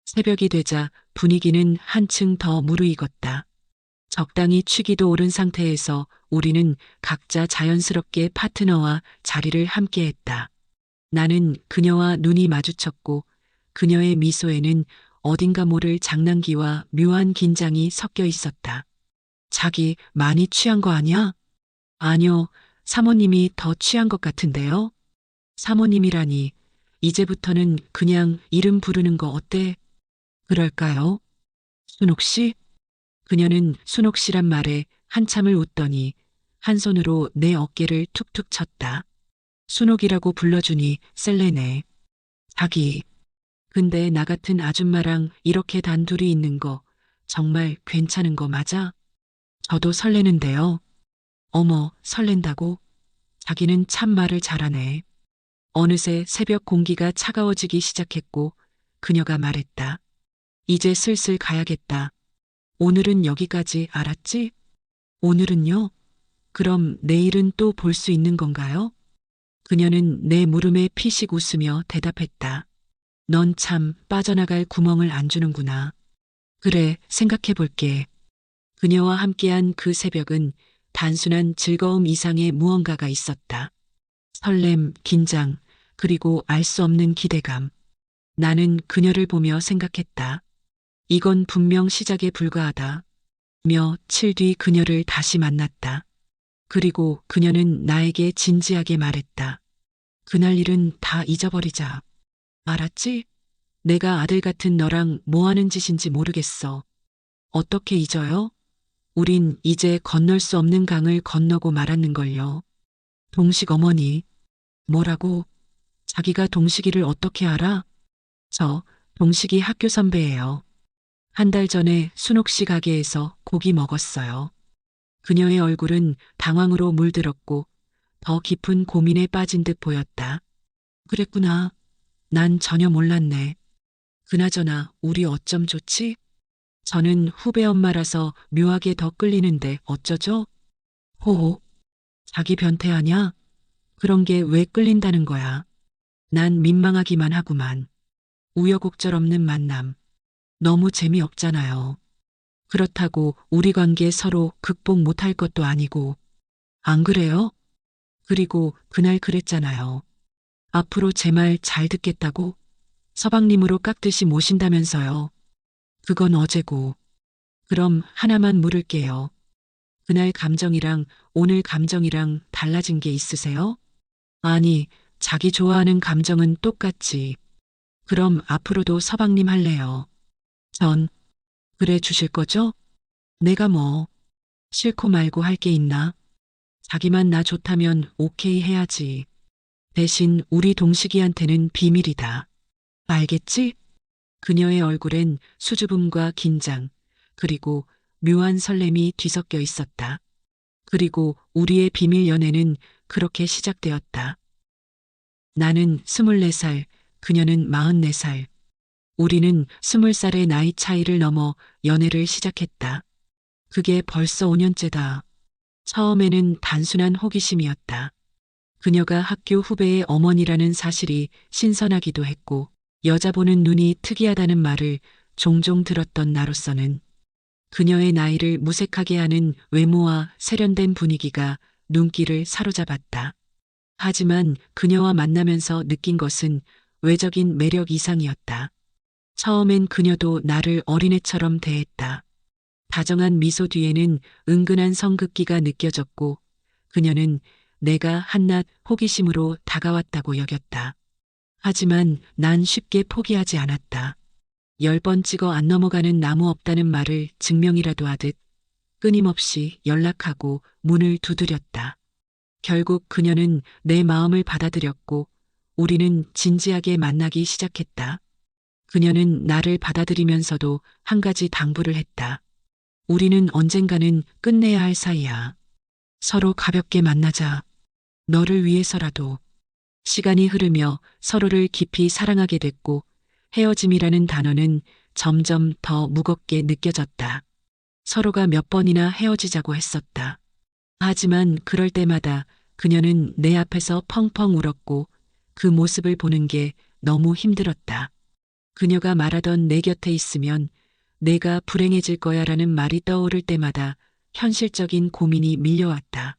새벽이 되자 분위기는 한층 더 무르익었다. 적당히 취기도 오른 상태에서 우리는 각자 자연스럽게 파트너와 자리를 함께했다. 나는 그녀와 눈이 마주쳤고 그녀의 미소에는 어딘가 모를 장난기와 묘한 긴장이 섞여 있었다. 자기 많이 취한 거 아니야? 아니요, 사모님이 더 취한 것 같은데요? 사모님이라니, 이제부터는 그냥 이름 부르는 거 어때? 그럴까요? 순옥 씨? 그녀는 순옥 씨란 말에 한참을 웃더니 한 손으로 내 어깨를 툭툭 쳤다. 순옥이라고 불러주니 셀레네. 자기. 근데 나 같은 아줌마랑 이렇게 단둘이 있는 거 정말 괜찮은 거 맞아? 저도 설레는데요. 어머, 설렌다고? 자기는 참 말을 잘하네. 어느새 새벽 공기가 차가워지기 시작했고 그녀가 말했다. 이제 슬슬 가야겠다. 오늘은 여기까지 알았지? 오늘은요? 그럼 내일은 또 볼 수 있는 건가요? 그녀는 내 물음에 피식 웃으며 대답했다. 넌 참 빠져나갈 구멍을 안 주는구나. 그래, 생각해 볼게. 그녀와 함께한 그 새벽은 단순한 즐거움 이상의 무언가가 있었다. 설렘, 긴장, 그리고 알 수 없는 기대감. 나는 그녀를 보며 생각했다. 이건 분명 시작에 불과하다. 며칠 뒤 그녀를 다시 만났다. 그리고 그녀는 나에게 진지하게 말했다. 그날 일은 다 잊어버리자. 알았지? 내가 아들 같은 너랑 뭐 하는 짓인지 모르겠어. 어떻게 잊어요? 우린 이제 건널 수 없는 강을 건너고 말았는걸요. 동식 어머니. 뭐라고? 자기가 동식이를 어떻게 알아? 저 동식이 학교 선배예요. 한 달 전에 순옥 씨 가게에서 고기 먹었어요. 그녀의 얼굴은 당황으로 물들었고 더 깊은 고민에 빠진 듯 보였다. 그랬구나. 난 전혀 몰랐네. 그나저나 우리 어쩜 좋지? 저는 후배 엄마라서 묘하게 더 끌리는데 어쩌죠? 호호. 자기 변태하냐? 그런 게 왜 끌린다는 거야? 난 민망하기만 하구만. 우여곡절 없는 만남. 너무 재미없잖아요. 그렇다고 우리 관계 서로 극복 못할 것도 아니고. 안 그래요? 그리고 그날 그랬잖아요. 앞으로 제 말 잘 듣겠다고? 서방님으로 깍듯이 모신다면서요. 그건 어제고. 그럼 하나만 물을게요. 그날 감정이랑 오늘 감정이랑 달라진 게 있으세요? 아니, 자기 좋아하는 감정은 똑같지. 그럼 앞으로도 서방님 할래요. 전, 그래 주실 거죠? 내가 뭐, 싫고 말고 할 게 있나? 자기만 나 좋다면 오케이 해야지. 대신 우리 동식이한테는 비밀이다. 알겠지? 그녀의 얼굴엔 수줍음과 긴장, 그리고 묘한 설렘이 뒤섞여 있었다. 그리고 우리의 비밀 연애는 그렇게 시작되었다. 나는 24살, 그녀는 44살. 우리는 20살의 나이 차이를 넘어 연애를 시작했다. 그게 벌써 5년째다. 처음에는 단순한 호기심이었다. 그녀가 학교 후배의 어머니라는 사실이 신선하기도 했고, 여자 보는 눈이 특이하다는 말을 종종 들었던 나로서는 그녀의 나이를 무색하게 하는 외모와 세련된 분위기가 눈길을 사로잡았다. 하지만 그녀와 만나면서 느낀 것은 외적인 매력 이상이었다. 처음엔 그녀도 나를 어린애처럼 대했다. 다정한 미소 뒤에는 은근한 성급기가 느껴졌고 그녀는 내가 한낱 호기심으로 다가왔다고 여겼다. 하지만 난 쉽게 포기하지 않았다. 10번 찍어 안 넘어가는 나무 없다는 말을 증명이라도 하듯 끊임없이 연락하고 문을 두드렸다. 결국 그녀는 내 마음을 받아들였고 우리는 진지하게 만나기 시작했다. 그녀는 나를 받아들이면서도 한 가지 당부를 했다. 우리는 언젠가는 끝내야 할 사이야. 서로 가볍게 만나자. 너를 위해서라도. 시간이 흐르며 서로를 깊이 사랑하게 됐고 헤어짐이라는 단어는 점점 더 무겁게 느껴졌다. 서로가 몇 번이나 헤어지자고 했었다. 하지만 그럴 때마다 그녀는 내 앞에서 펑펑 울었고 그 모습을 보는 게 너무 힘들었다. 그녀가 말하던 내 곁에 있으면 내가 불행해질 거야라는 말이 떠오를 때마다 현실적인 고민이 밀려왔다.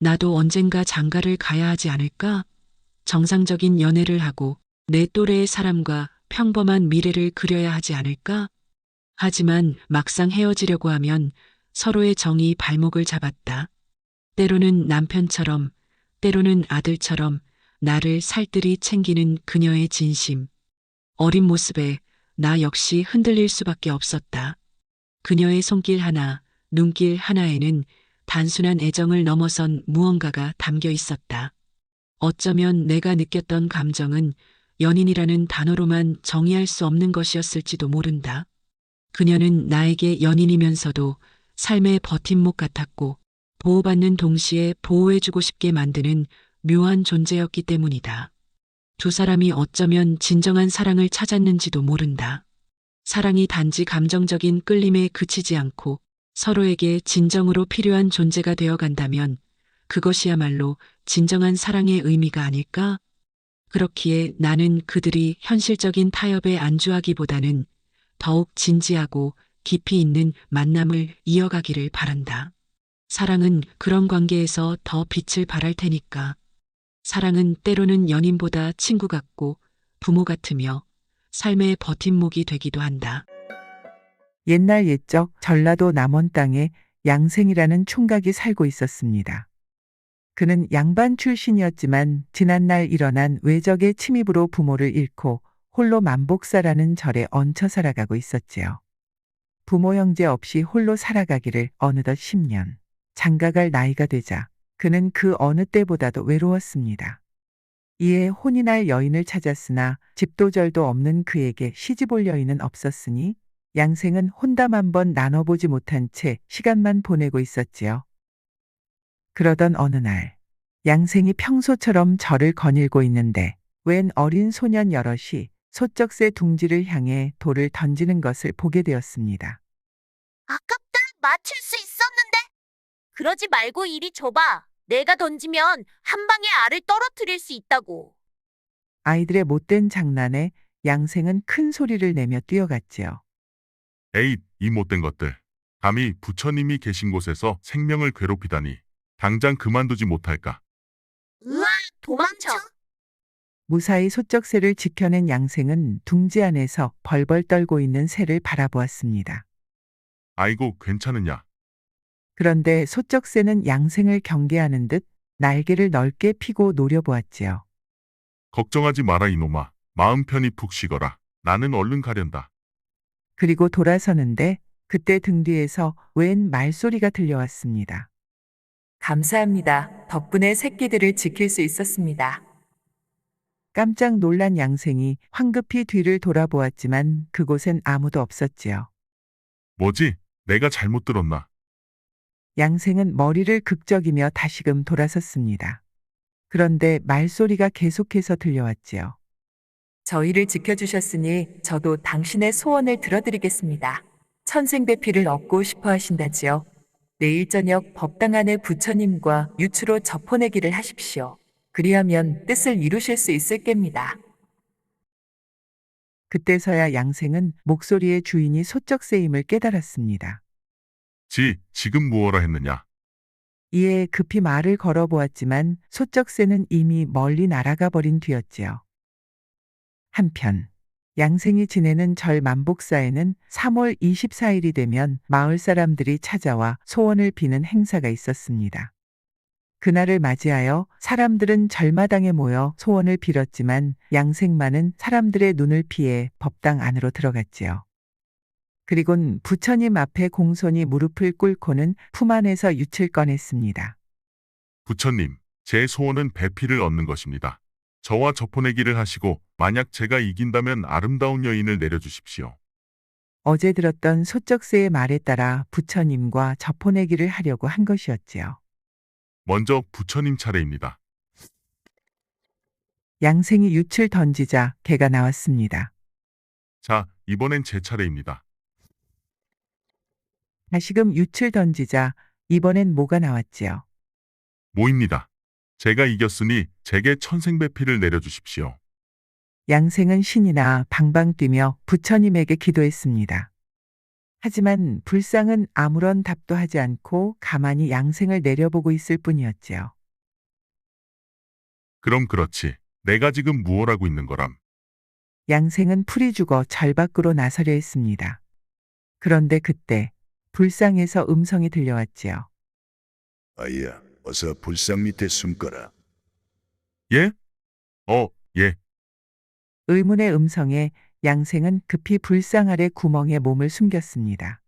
나도 언젠가 장가를 가야 하지 않을까? 정상적인 연애를 하고 내 또래의 사람과 평범한 미래를 그려야 하지 않을까? 하지만 막상 헤어지려고 하면 서로의 정이 발목을 잡았다. 때로는 남편처럼, 때로는 아들처럼 나를 살뜰히 챙기는 그녀의 진심. 어린 모습에 나 역시 흔들릴 수밖에 없었다. 그녀의 손길 하나, 눈길 하나에는 단순한 애정을 넘어선 무언가가 담겨 있었다. 어쩌면 내가 느꼈던 감정은 연인이라는 단어로만 정의할 수 없는 것이었을지도 모른다. 그녀는 나에게 연인이면서도 삶의 버팀목 같았고 보호받는 동시에 보호해주고 싶게 만드는 묘한 존재였기 때문이다. 두 사람이 어쩌면 진정한 사랑을 찾았는지도 모른다. 사랑이 단지 감정적인 끌림에 그치지 않고 서로에게 진정으로 필요한 존재가 되어 간다면 그것이야말로 진정한 사랑의 의미가 아닐까? 그렇기에 나는 그들이 현실적인 타협에 안주하기보다는 더욱 진지하고 깊이 있는 만남을 이어가기를 바란다. 사랑은 그런 관계에서 더 빛을 발할 테니까. 사랑은 때로는 연인보다 친구 같고 부모 같으며 삶의 버팀목이 되기도 한다. 옛날 옛적 전라도 남원 땅에 양생이라는 총각이 살고 있었습니다. 그는 양반 출신이었지만 지난날 일어난 외적의 침입으로 부모를 잃고 홀로 만복사라는 절에 얹혀 살아가고 있었지요. 부모 형제 없이 홀로 살아가기를 어느덧 10년. 장가갈 나이가 되자 그는 그 어느 때보다도 외로웠습니다. 이에 혼이 날 여인을 찾았으나 집도 절도 없는 그에게 시집올 여인은 없었으니 양생은 혼담 한 번 나눠보지 못한 채 시간만 보내고 있었지요. 그러던 어느 날, 양생이 평소처럼 절을 거닐고 있는데 웬 어린 소년 여럿이 소쩍새 둥지를 향해 돌을 던지는 것을 보게 되었습니다. 아깝다. 맞출 수 있었는데. 그러지 말고 이리 줘봐. 내가 던지면 한 방에 알을 떨어뜨릴 수 있다고. 아이들의 못된 장난에 양생은 큰 소리를 내며 뛰어갔지요. 에잇, 이 못된 것들. 감히 부처님이 계신 곳에서 생명을 괴롭히다니. 당장 그만두지 못할까. 으아, 도망쳐. 무사히 소쩍새를 지켜낸 양생은 둥지 안에서 벌벌 떨고 있는 새를 바라보았습니다. 아이고, 괜찮으냐. 그런데 소쩍새는 양생을 경계하는 듯 날개를 넓게 펴고 노려보았지요. 걱정하지 마라 이놈아. 마음 편히 푹 쉬거라. 나는 얼른 가련다. 그리고 돌아서는데 그때 등 뒤에서 웬 말소리가 들려왔습니다. 감사합니다. 덕분에 새끼들을 지킬 수 있었습니다. 깜짝 놀란 양생이 황급히 뒤를 돌아보았지만 그곳엔 아무도 없었지요. 뭐지? 내가 잘못 들었나? 양생은 머리를 극적이며 다시금 돌아섰습니다. 그런데 말소리가 계속해서 들려왔지요. 저희를 지켜주셨으니 저도 당신의 소원을 들어드리겠습니다. 천생배피를 얻고 싶어 하신다지요. 내일 저녁 법당 안에 부처님과 유추로 접보내기를 하십시오. 그리하면 뜻을 이루실 수 있을 겁니다. 그때서야 양생은 목소리의 주인이 소쩍새임을 깨달았습니다. 지금 무엇라 했느냐? 이에 급히 말을 걸어보았지만 소쩍새는 이미 멀리 날아가 버린 뒤였지요. 한편 양생이 지내는 절 만복사에는 3월 24일이 되면 마을 사람들이 찾아와 소원을 비는 행사가 있었습니다. 그날을 맞이하여 사람들은 절마당에 모여 소원을 빌었지만 양생만은 사람들의 눈을 피해 법당 안으로 들어갔지요. 그리곤 부처님 앞에 공손히 무릎을 꿇고는 품 안에서 윷을 꺼냈습니다. 부처님, 제 소원은 배피를 얻는 것입니다. 저와 접보내기를 하시고 만약 제가 이긴다면 아름다운 여인을 내려주십시오. 어제 들었던 소쩍새의 말에 따라 부처님과 접보내기를 하려고 한 것이었지요. 먼저 부처님 차례입니다. 양생이 윷을 던지자 개가 나왔습니다. 자, 이번엔 제 차례입니다. 다시금 윷을 던지자 이번엔 뭐가 나왔지요. 모입니다. 제가 이겼으니 제게 천생배피를 내려주십시오. 양생은 신이나 방방 뛰며 부처님에게 기도했습니다. 하지만 불상은 아무런 답도 하지 않고 가만히 양생을 내려보고 있을 뿐이었지요. 그럼 그렇지. 내가 지금 무엇 하고 있는 거람? 양생은 풀이 죽어 절 밖으로 나서려 했습니다. 그런데 그때 불상에서 음성이 들려왔지요. 아이야, 어서 불상 밑에 숨거라. 예? 예. 의문의 음성에 양생은 급히 불상 아래 구멍에 몸을 숨겼습니다.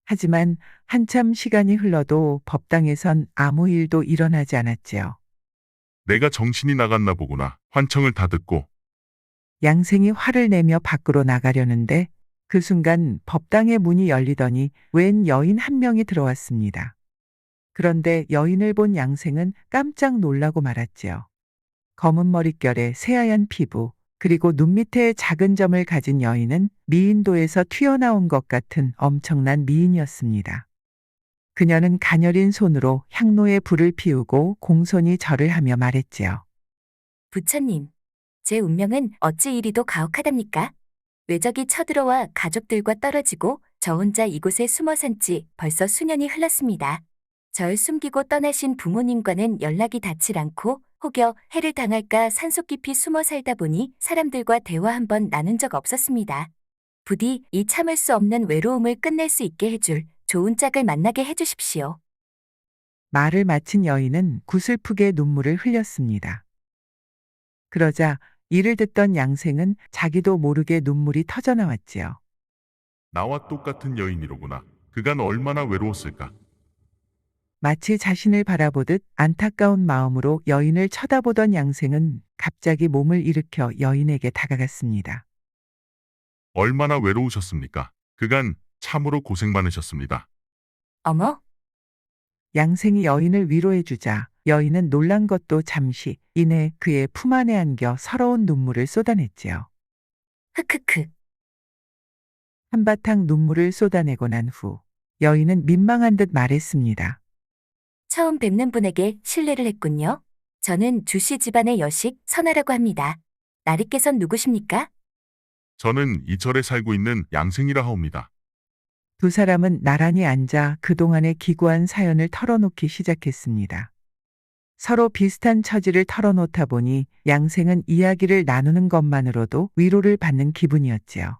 하지만 한참 시간이 흘러도 법당에선 아무 일도 일어나지 않았지요. 내가 정신이 나갔나 보구나. 환청을 다 듣고. 양생이 화를 내며 밖으로 나가려는데 그 순간 법당의 문이 열리더니 웬 여인 한 명이 들어왔습니다. 그런데 여인을 본 양생은 깜짝 놀라고 말았지요. 검은 머릿결에 새하얀 피부, 그리고 눈 밑에 작은 점을 가진 여인은 미인도에서 튀어나온 것 같은 엄청난 미인이었습니다. 그녀는 가녀린 손으로 향로에 불을 피우고 공손히 절을 하며 말했지요. 부처님, 제 운명은 어찌 이리도 가혹하답니까? 외적이 쳐들어와 가족들과 떨어지고 저 혼자 이곳에 숨어 산 지 벌써 수년이 흘렀습니다. 절 숨기고 떠나신 부모님과는 연락이 닿질 않고 혹여 해를 당할까 산속 깊이 숨어 살다 보니 사람들과 대화 한번 나눈 적 없었습니다. 부디 이 참을 수 없는 외로움을 끝낼 수 있게 해줄 좋은 짝을 만나게 해주십시오. 말을 마친 여인은 구슬프게 눈물을 흘렸습니다. 그러자 이를 듣던 양생은 자기도 모르게 눈물이 터져나왔지요. 나와 똑같은 여인이로구나. 그간 얼마나 외로웠을까. 마치 자신을 바라보듯 안타까운 마음으로 여인을 쳐다보던 양생은 갑자기 몸을 일으켜 여인에게 다가갔습니다. 얼마나 외로우셨습니까? 그간 참으로 고생 많으셨습니다. 어머, 양생이 여인을 위로해주자 여인은 놀란 것도 잠시 이내 그의 품 안에 안겨 서러운 눈물을 쏟아냈지요. 흑흑흑. 한바탕 눈물을 쏟아내고 난 후 여인은 민망한 듯 말했습니다. 처음 뵙는 분에게 실례를 했군요. 저는 주씨 집안의 여식 선아라고 합니다. 나리께선 누구십니까? 저는 이 절에 살고 있는 양생이라 하옵니다. 두 사람은 나란히 앉아 그동안의 기구한 사연을 털어놓기 시작했습니다. 서로 비슷한 처지를 털어놓다 보니 양생은 이야기를 나누는 것만으로도 위로를 받는 기분이었지요.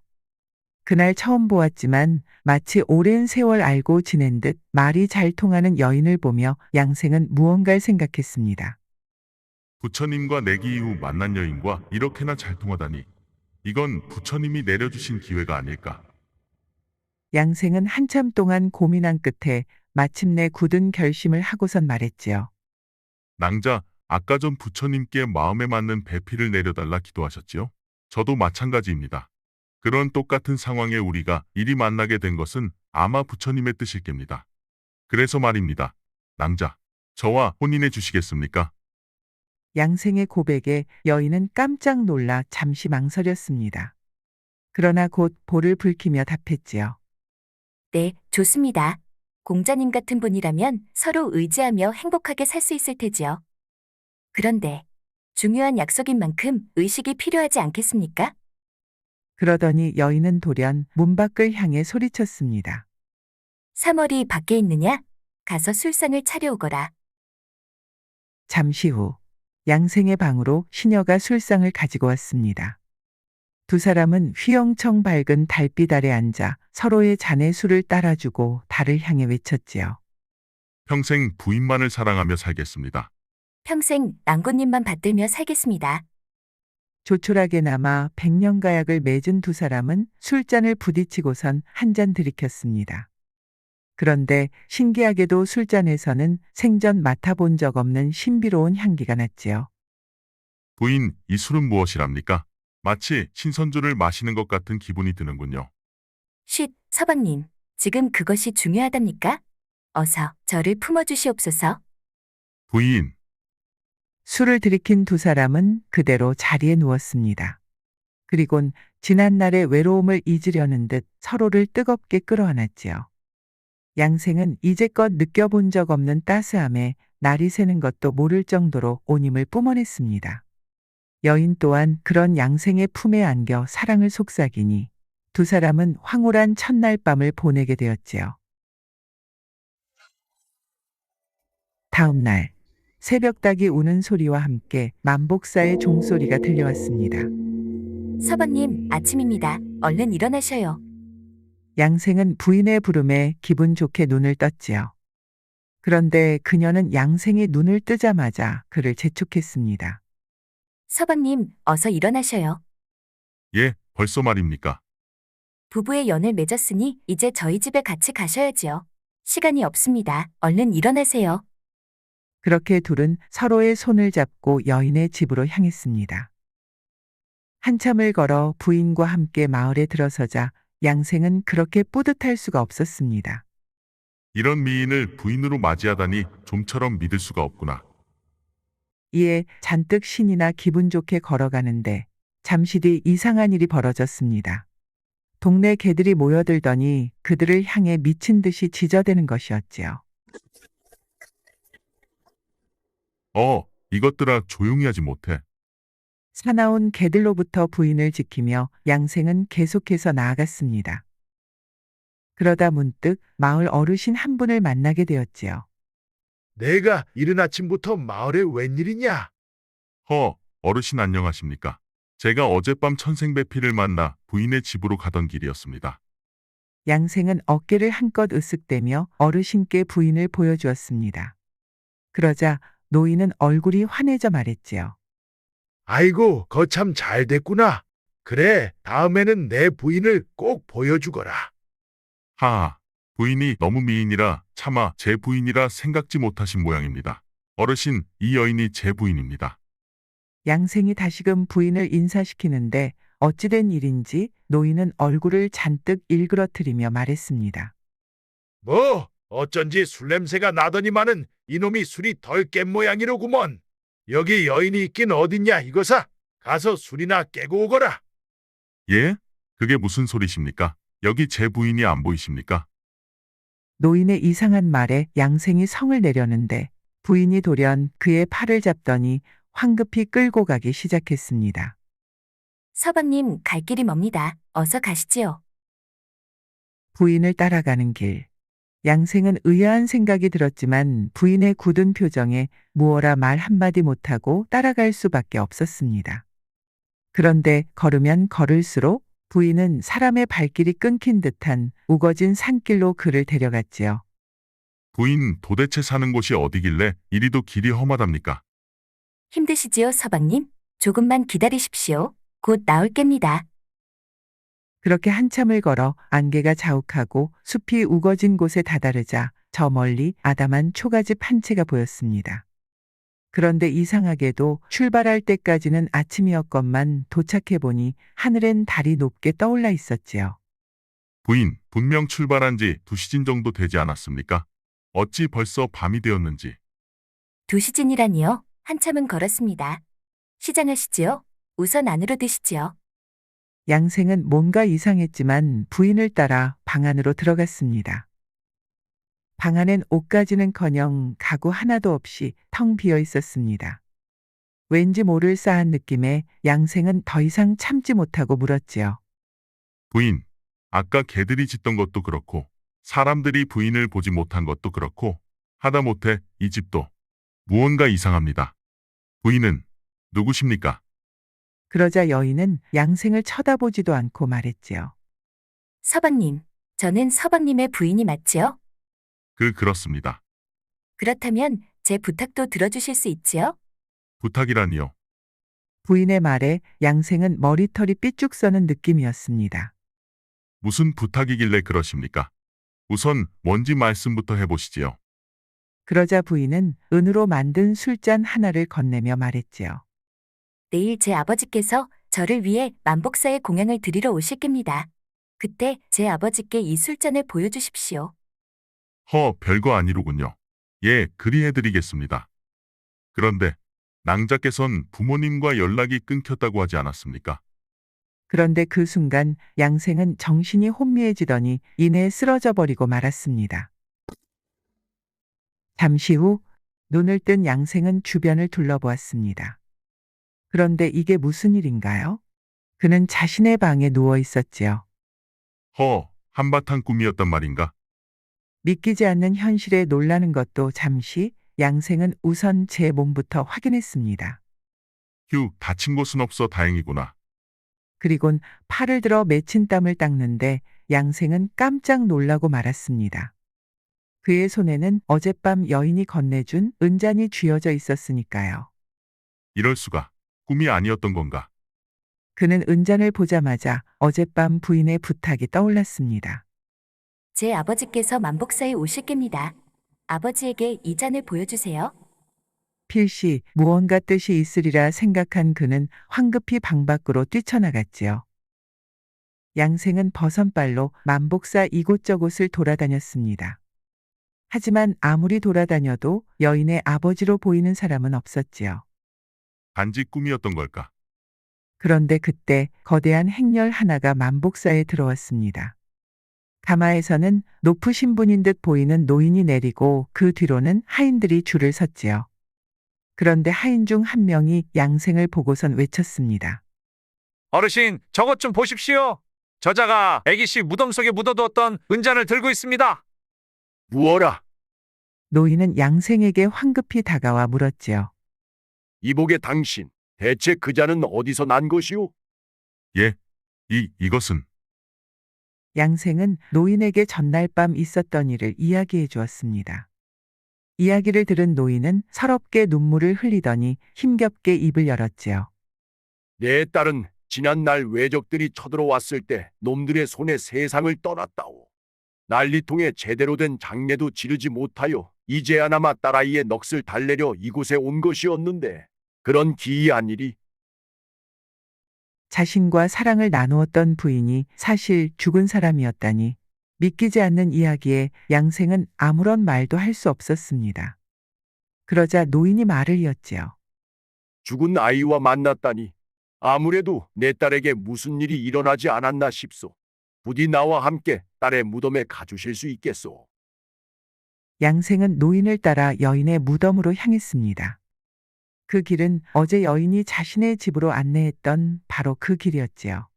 그날 처음 보았지만 마치 오랜 세월 알고 지낸 듯 말이 잘 통하는 여인을 보며 양생은 무언가를 생각했습니다. 부처님과 내기 이후 만난 여인과 이렇게나 잘 통하다니. 이건 부처님이 내려주신 기회가 아닐까. 양생은 한참 동안 고민한 끝에 마침내 굳은 결심을 하고선 말했지요. 낭자, 아까 전 부처님께 마음에 맞는 배필을 내려달라 기도하셨지요? 저도 마찬가지입니다. 그런 똑같은 상황에 우리가 이리 만나게 된 것은 아마 부처님의 뜻일 겁니다. 그래서 말입니다. 낭자, 저와 혼인해 주시겠습니까? 양생의 고백에 여인은 깜짝 놀라 잠시 망설였습니다. 그러나 곧 볼을 붉히며 답했지요. 네, 좋습니다. 공자님 같은 분이라면 서로 의지하며 행복하게 살 수 있을 테지요. 그런데 중요한 약속인 만큼 의식이 필요하지 않겠습니까? 그러더니 여인은 돌연 문 밖을 향해 소리쳤습니다. 3월이 밖에 있느냐? 가서 술상을 차려오거라. 잠시 후 양생의 방으로 시녀가 술상을 가지고 왔습니다. 두 사람은 휘영청 밝은 달빛 아래 앉아 서로의 잔에 술을 따라주고 달을 향해 외쳤지요. 평생 부인만을 사랑하며 살겠습니다. 평생 낭고님만 받들며 살겠습니다. 조촐하게나마 백년가약을 맺은 두 사람은 술잔을 부딪히고선 한 잔 들이켰습니다. 그런데 신기하게도 술잔에서는 생전 맡아본 적 없는 신비로운 향기가 났지요. 부인, 이 술은 무엇이랍니까? 마치 신선주를 마시는 것 같은 기분이 드는군요. 쉿, 서방님. 지금 그것이 중요하답니까? 어서 저를 품어주시옵소서. 부인, 술을 들이킨 두 사람은 그대로 자리에 누웠습니다. 그리곤 지난날의 외로움을 잊으려는 듯 서로를 뜨겁게 끌어안았지요. 양생은 이제껏 느껴본 적 없는 따스함에 날이 새는 것도 모를 정도로 온 힘을 뿜어냈습니다. 여인 또한 그런 양생의 품에 안겨 사랑을 속삭이니 두 사람은 황홀한 첫날 밤을 보내게 되었지요. 다음 날 새벽닭이 우는 소리와 함께 만복사의 종소리가 들려왔습니다. 서방님, 아침입니다. 얼른 일어나셔요. 양생은 부인의 부름에 기분 좋게 눈을 떴지요. 그런데 그녀는 양생이 눈을 뜨자마자 그를 재촉했습니다. 서방님, 어서 일어나셔요. 예, 벌써 말입니까? 부부의 연을 맺었으니 이제 저희 집에 같이 가셔야지요. 시간이 없습니다. 얼른 일어나세요. 그렇게 둘은 서로의 손을 잡고 여인의 집으로 향했습니다. 한참을 걸어 부인과 함께 마을에 들어서자 양생은 그렇게 뿌듯할 수가 없었습니다. 이런 미인을 부인으로 맞이하다니 좀처럼 믿을 수가 없구나. 이에 잔뜩 신이 나 기분 좋게 걸어가는데 잠시 뒤 이상한 일이 벌어졌습니다. 동네 개들이 모여들더니 그들을 향해 미친 듯이 짖어대는 것이었지요. 이것들아 조용히 하지 못해. 사나운 개들로부터 부인을 지키며 양생은 계속해서 나아갔습니다. 그러다 문득 마을 어르신 한 분을 만나게 되었지요. 내가 이른 아침부터 마을에 웬일이냐? 어르신 안녕하십니까? 제가 어젯밤 천생배필을 만나 부인의 집으로 가던 길이었습니다. 양생은 어깨를 한껏 으쓱대며 어르신께 부인을 보여주었습니다. 그러자 노인은 얼굴이 환해져 말했지요. 아이고, 거참 잘 됐구나. 그래, 다음에는 내 부인을 꼭 보여주거라. 하하, 부인이 너무 미인이라 차마 제 부인이라 생각지 못하신 모양입니다. 어르신, 이 여인이 제 부인입니다. 양생이 다시금 부인을 인사시키는데 어찌된 일인지 노인은 얼굴을 잔뜩 일그러뜨리며 말했습니다. 뭐, 어쩐지 술 냄새가 나더니만은 이놈이 술이 덜 깬 모양이로구먼. 여기 여인이 있긴 어딨냐 이거사. 가서 술이나 깨고 오거라. 예? 그게 무슨 소리십니까? 여기 제 부인이 안 보이십니까? 노인의 이상한 말에 양생이 성을 내려는데 부인이 돌연 그의 팔을 잡더니 황급히 끌고 가기 시작했습니다. 서방님, 갈 길이 멉니다. 어서 가시지요. 부인을 따라가는 길. 양생은 의아한 생각이 들었지만 부인의 굳은 표정에 무어라 말 한마디 못하고 따라갈 수밖에 없었습니다. 그런데 걸으면 걸을수록 부인은 사람의 발길이 끊긴 듯한 우거진 산길로 그를 데려갔지요. 부인 도대체 사는 곳이 어디길래 이리도 길이 험하답니까? 힘드시지요, 서방님? 조금만 기다리십시오. 곧 나올 geb니다. 그렇게 한참을 걸어 안개가 자욱하고 숲이 우거진 곳에 다다르자 저 멀리 아담한 초가집 한 채가 보였습니다. 그런데 이상하게도 출발할 때까지는 아침이었건만 도착해보니 하늘엔 달이 높게 떠올라 있었지요. 부인, 분명 출발한 지 2시간 정도 되지 않았습니까? 어찌 벌써 밤이 되었는지. 2시즌이라니요? 한참은 걸었습니다. 시장하시지요? 우선 안으로 드시지요. 양생은 뭔가 이상했지만 부인을 따라 방 안으로 들어갔습니다. 방 안엔 옷가지는커녕 가구 하나도 없이 텅 비어 있었습니다. 왠지 모를 싸한 느낌에 양생은 더 이상 참지 못하고 물었지요. 부인, 아까 개들이 짖던 것도 그렇고 사람들이 부인을 보지 못한 것도 그렇고 하다못해 이 집도 무언가 이상합니다. 부인은 누구십니까? 그러자 여인은 양생을 쳐다보지도 않고 말했지요. 서방님, 저는 서방님의 부인이 맞지요? 그렇습니다. 그렇다면 제 부탁도 들어주실 수 있지요? 부탁이라니요. 부인의 말에 양생은 머리털이 삐쭉 서는 느낌이었습니다. 무슨 부탁이길래 그러십니까? 우선 뭔지 말씀부터 해보시지요. 그러자 부인은 은으로 만든 술잔 하나를 건네며 말했지요. 내일 제 아버지께서 저를 위해 만복사의 공양을 드리러 오실 geb니다. 그때 제 아버지께 이 술잔을 보여주십시오. 별거 아니로군요. 예, 그리해드리겠습니다. 그런데 낭자께선 부모님과 연락이 끊겼다고 하지 않았습니까? 그런데 그 순간 양생은 정신이 혼미해지더니 이내 쓰러져 버리고 말았습니다. 잠시 후 눈을 뜬 양생은 주변을 둘러보았습니다. 그런데 이게 무슨 일인가요? 그는 자신의 방에 누워 있었지요. 한바탕 꿈이었단 말인가? 믿기지 않는 현실에 놀라는 것도 잠시 양생은 우선 제 몸부터 확인했습니다. 다친 곳은 없어 다행이구나. 그리곤 팔을 들어 맺힌 땀을 닦는데 양생은 깜짝 놀라고 말았습니다. 그의 손에는 어젯밤 여인이 건네준 은잔이 쥐어져 있었으니까요. 이럴 수가. 꿈이 아니었던 건가? 그는 은잔을 보자마자 어젯밤 부인의 부탁이 떠올랐습니다. 제 아버지께서 만복사에 오실 geb니다. 아버지에게 이 잔을 보여주세요. 필시 무언가 뜻이 있으리라 생각한 그는 황급히 방 밖으로 뛰쳐나갔지요. 양생은 버선발로 만복사 이곳저곳을 돌아다녔습니다. 하지만 아무리 돌아다녀도 여인의 아버지로 보이는 사람은 없었지요. 단지 꿈이었던 걸까? 그런데 그때 거대한 행렬 하나가 만복사에 들어왔습니다. 가마에서는 높으신 분인 듯 보이는 노인이 내리고 그 뒤로는 하인들이 줄을 섰지요. 그런데 하인 중 한 명이 양생을 보고선 외쳤습니다. 어르신, 저것 좀 보십시오. 저자가 애기씨 무덤 속에 묻어두었던 은잔을 들고 있습니다. 무어라. 노인은 양생에게 황급히 다가와 물었지요. 이복의 당신, 대체 그 잔은 어디서 난 것이오? 예, 이것은 양생은 노인에게 전날 밤 있었던 일을 이야기해 주었습니다. 이야기를 들은 노인은 서럽게 눈물을 흘리더니 힘겹게 입을 열었지요. 내 딸은 지난날 외적들이 쳐들어왔을 때 놈들의 손에 세상을 떠났다오. 난리통에 제대로 된 장례도 지르지 못하여 이제야나마 딸아이의 넋을 달래려 이곳에 온 것이었는데 그런 기이한 일이. 자신과 사랑을 나누었던 부인이 사실 죽은 사람이었다니 믿기지 않는 이야기에 양생은 아무런 말도 할 수 없었습니다. 그러자 노인이 말을 이었지요. 죽은 아이와 만났다니 아무래도 내 딸에게 무슨 일이 일어나지 않았나 싶소. 부디 나와 함께 딸의 무덤에 가주실 수 있겠소. 양생은 노인을 따라 여인의 무덤으로 향했습니다. 그 길은 어제 여인이 자신의 집으로 안내했던 바로 그 길이었지요.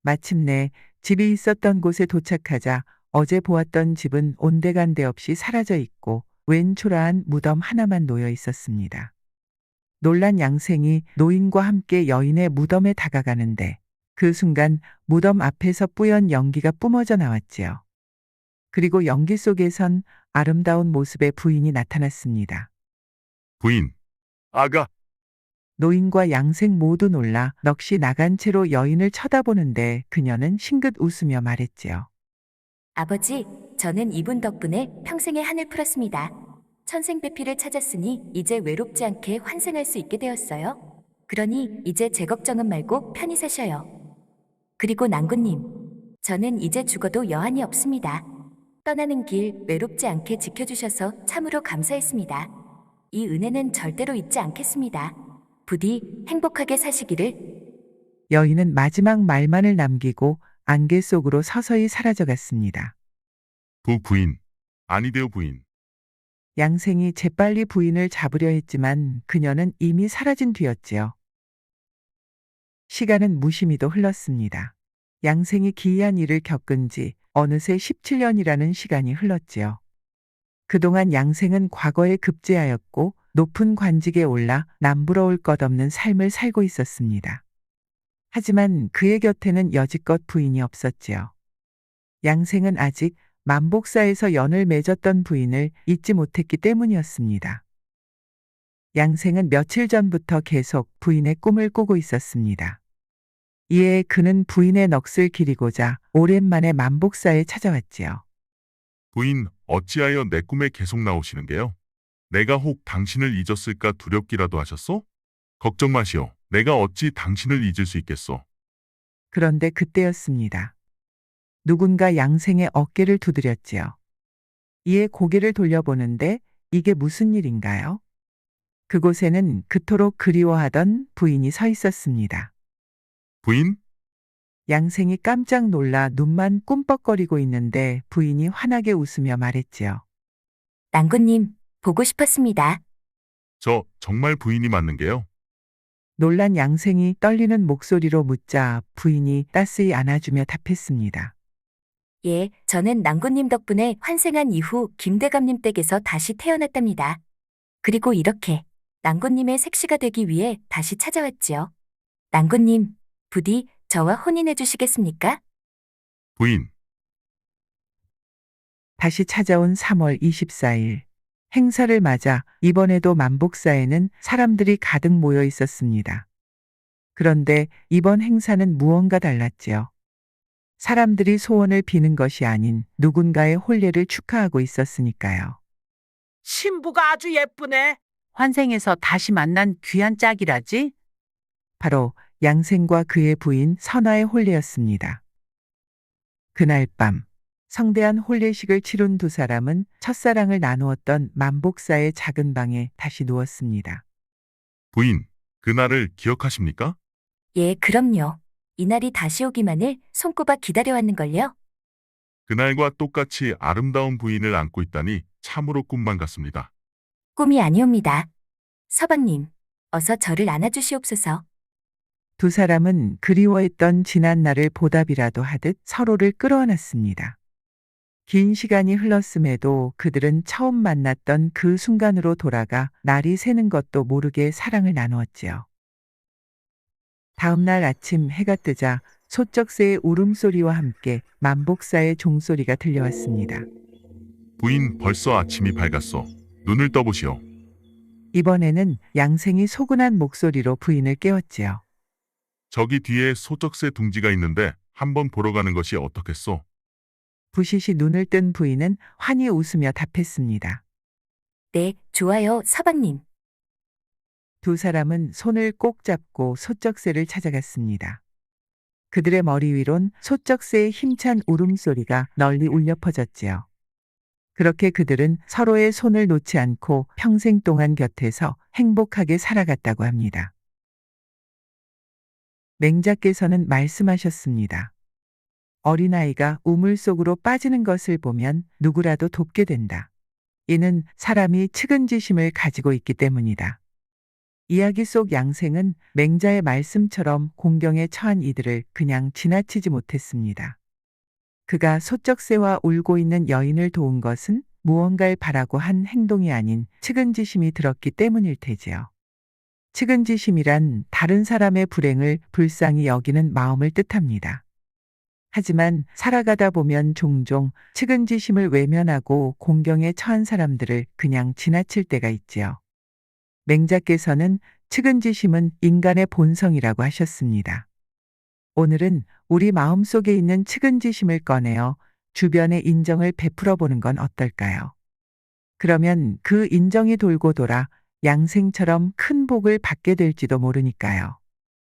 마침내 집이 있었던 곳에 도착하자 어제 보았던 집은 온데간데 없이 사라져 있고 웬 초라한 무덤 하나만 놓여 있었습니다. 놀란 양생이 노인과 함께 여인의 무덤에 다가가는데 그 순간 무덤 앞에서 뿌연 연기가 뿜어져 나왔지요. 그리고 연기 속에선 아름다운 모습의 부인이 나타났습니다. 부인, 아가, 노인과 양생 모두 놀라 넋이 나간 채로 여인을 쳐다보는데 그녀는 싱긋 웃으며 말했지요. 아버지, 저는 이분 덕분에 평생의 한을 풀었습니다. 천생배피를 찾았으니 이제 외롭지 않게 환생할 수 있게 되었어요. 그러니 이제 제 걱정은 말고 편히 사셔요. 그리고 낭군님, 저는 이제 죽어도 여한이 없습니다. 떠나는 길 외롭지 않게 지켜주셔서 참으로 감사했습니다. 이 은혜는 절대로 잊지 않겠습니다. 부디 행복하게 사시기를. 여인은 마지막 말만을 남기고 안개 속으로 서서히 사라져갔습니다. 부인. 아니되오 부인. 양생이 재빨리 부인을 잡으려 했지만 그녀는 이미 사라진 뒤였지요. 시간은 무심히도 흘렀습니다. 양생이 기이한 일을 겪은 지 어느새 17년이라는 시간이 흘렀지요. 그동안 양생은 과거에 급제하였고 높은 관직에 올라 남부러울 것 없는 삶을 살고 있었습니다. 하지만 그의 곁에는 여지껏 부인이 없었지요. 양생은 아직 만복사에서 연을 맺었던 부인을 잊지 못했기 때문이었습니다. 양생은 며칠 전부터 계속 부인의 꿈을 꾸고 있었습니다. 이에 그는 부인의 넋을 기리고자 오랜만에 만복사에 찾아왔지요. 부인, 어찌하여 내 꿈에 계속 나오시는 게요? 내가 혹 당신을 잊었을까 두렵기라도 하셨소? 걱정 마시오. 내가 어찌 당신을 잊을 수 있겠소? 그런데 그때였습니다. 누군가 양생의 어깨를 두드렸지요. 이에 고개를 돌려보는데 이게 무슨 일인가요? 그곳에는 그토록 그리워하던 부인이 서 있었습니다. 부인? 양생이 깜짝 놀라 눈만 꿈뻑거리고 있는데 부인이 환하게 웃으며 말했지요. 낭군님, 보고 싶었습니다. 저 정말 부인이 맞는 게요? 놀란 양생이 떨리는 목소리로 묻자 부인이 따스히 안아주며 답했습니다. 예, 저는 낭군님 덕분에 환생한 이후 김대감님 댁에서 다시 태어났답니다. 그리고 이렇게 낭군님의 색시가 되기 위해 다시 찾아왔지요. 낭군님, 부디 저와 혼인해 주시겠습니까? 부인, 다시 찾아온 3월 24일. 행사를 맞아 이번에도 만복사에는 사람들이 가득 모여 있었습니다. 그런데 이번 행사는 무언가 달랐지요. 사람들이 소원을 비는 것이 아닌 누군가의 혼례를 축하하고 있었으니까요. 신부가 아주 예쁘네. 환생에서 다시 만난 귀한 짝이라지? 바로 양생과 그의 부인 선화의 혼례였습니다. 그날 밤 성대한 혼례식을 치룬 두 사람은 첫사랑을 나누었던 만복사의 작은 방에 다시 누웠습니다. 부인, 그날을 기억하십니까? 예, 그럼요. 이날이 다시 오기만을 손꼽아 기다려왔는걸요. 그날과 똑같이 아름다운 부인을 안고 있다니 참으로 꿈만 같습니다. 꿈이 아니옵니다. 서방님, 어서 저를 안아주시옵소서. 두 사람은 그리워했던 지난 날을 보답이라도 하듯 서로를 끌어안았습니다. 긴 시간이 흘렀음에도 그들은 처음 만났던 그 순간으로 돌아가 날이 새는 것도 모르게 사랑을 나누었지요. 다음 날 아침 해가 뜨자 소쩍새의 울음소리와 함께 만복사의 종소리가 들려왔습니다. 부인, 벌써 아침이 밝았소. 눈을 떠보시오. 이번에는 양생이 소근한 목소리로 부인을 깨웠지요. 저기 뒤에 소쩍새 둥지가 있는데 한번 보러 가는 것이 어떻겠소? 부시시 눈을 뜬 부인은 환히 웃으며 답했습니다. 네, 좋아요, 서방님. 두 사람은 손을 꼭 잡고 소쩍새를 찾아갔습니다. 그들의 머리 위론 소쩍새의 힘찬 울음소리가 널리 울려 퍼졌지요. 그렇게 그들은 서로의 손을 놓지 않고 평생 동안 곁에서 행복하게 살아갔다고 합니다. 맹자께서는 말씀하셨습니다. 어린아이가 우물 속으로 빠지는 것을 보면 누구라도 돕게 된다. 이는 사람이 측은지심을 가지고 있기 때문이다. 이야기 속 양생은 맹자의 말씀처럼 공경에 처한 이들을 그냥 지나치지 못했습니다. 그가 소쩍새와 울고 있는 여인을 도운 것은 무언가를 바라고 한 행동이 아닌 측은지심이 들었기 때문일 테지요. 측은지심이란 다른 사람의 불행을 불쌍히 여기는 마음을 뜻합니다. 하지만 살아가다 보면 종종 측은지심을 외면하고 공경에 처한 사람들을 그냥 지나칠 때가 있지요. 맹자께서는 측은지심은 인간의 본성이라고 하셨습니다. 오늘은 우리 마음속에 있는 측은지심을 꺼내어 주변에 인정을 베풀어 보는 건 어떨까요? 그러면 그 인정이 돌고 돌아 양생처럼 큰 복을 받게 될지도 모르니까요.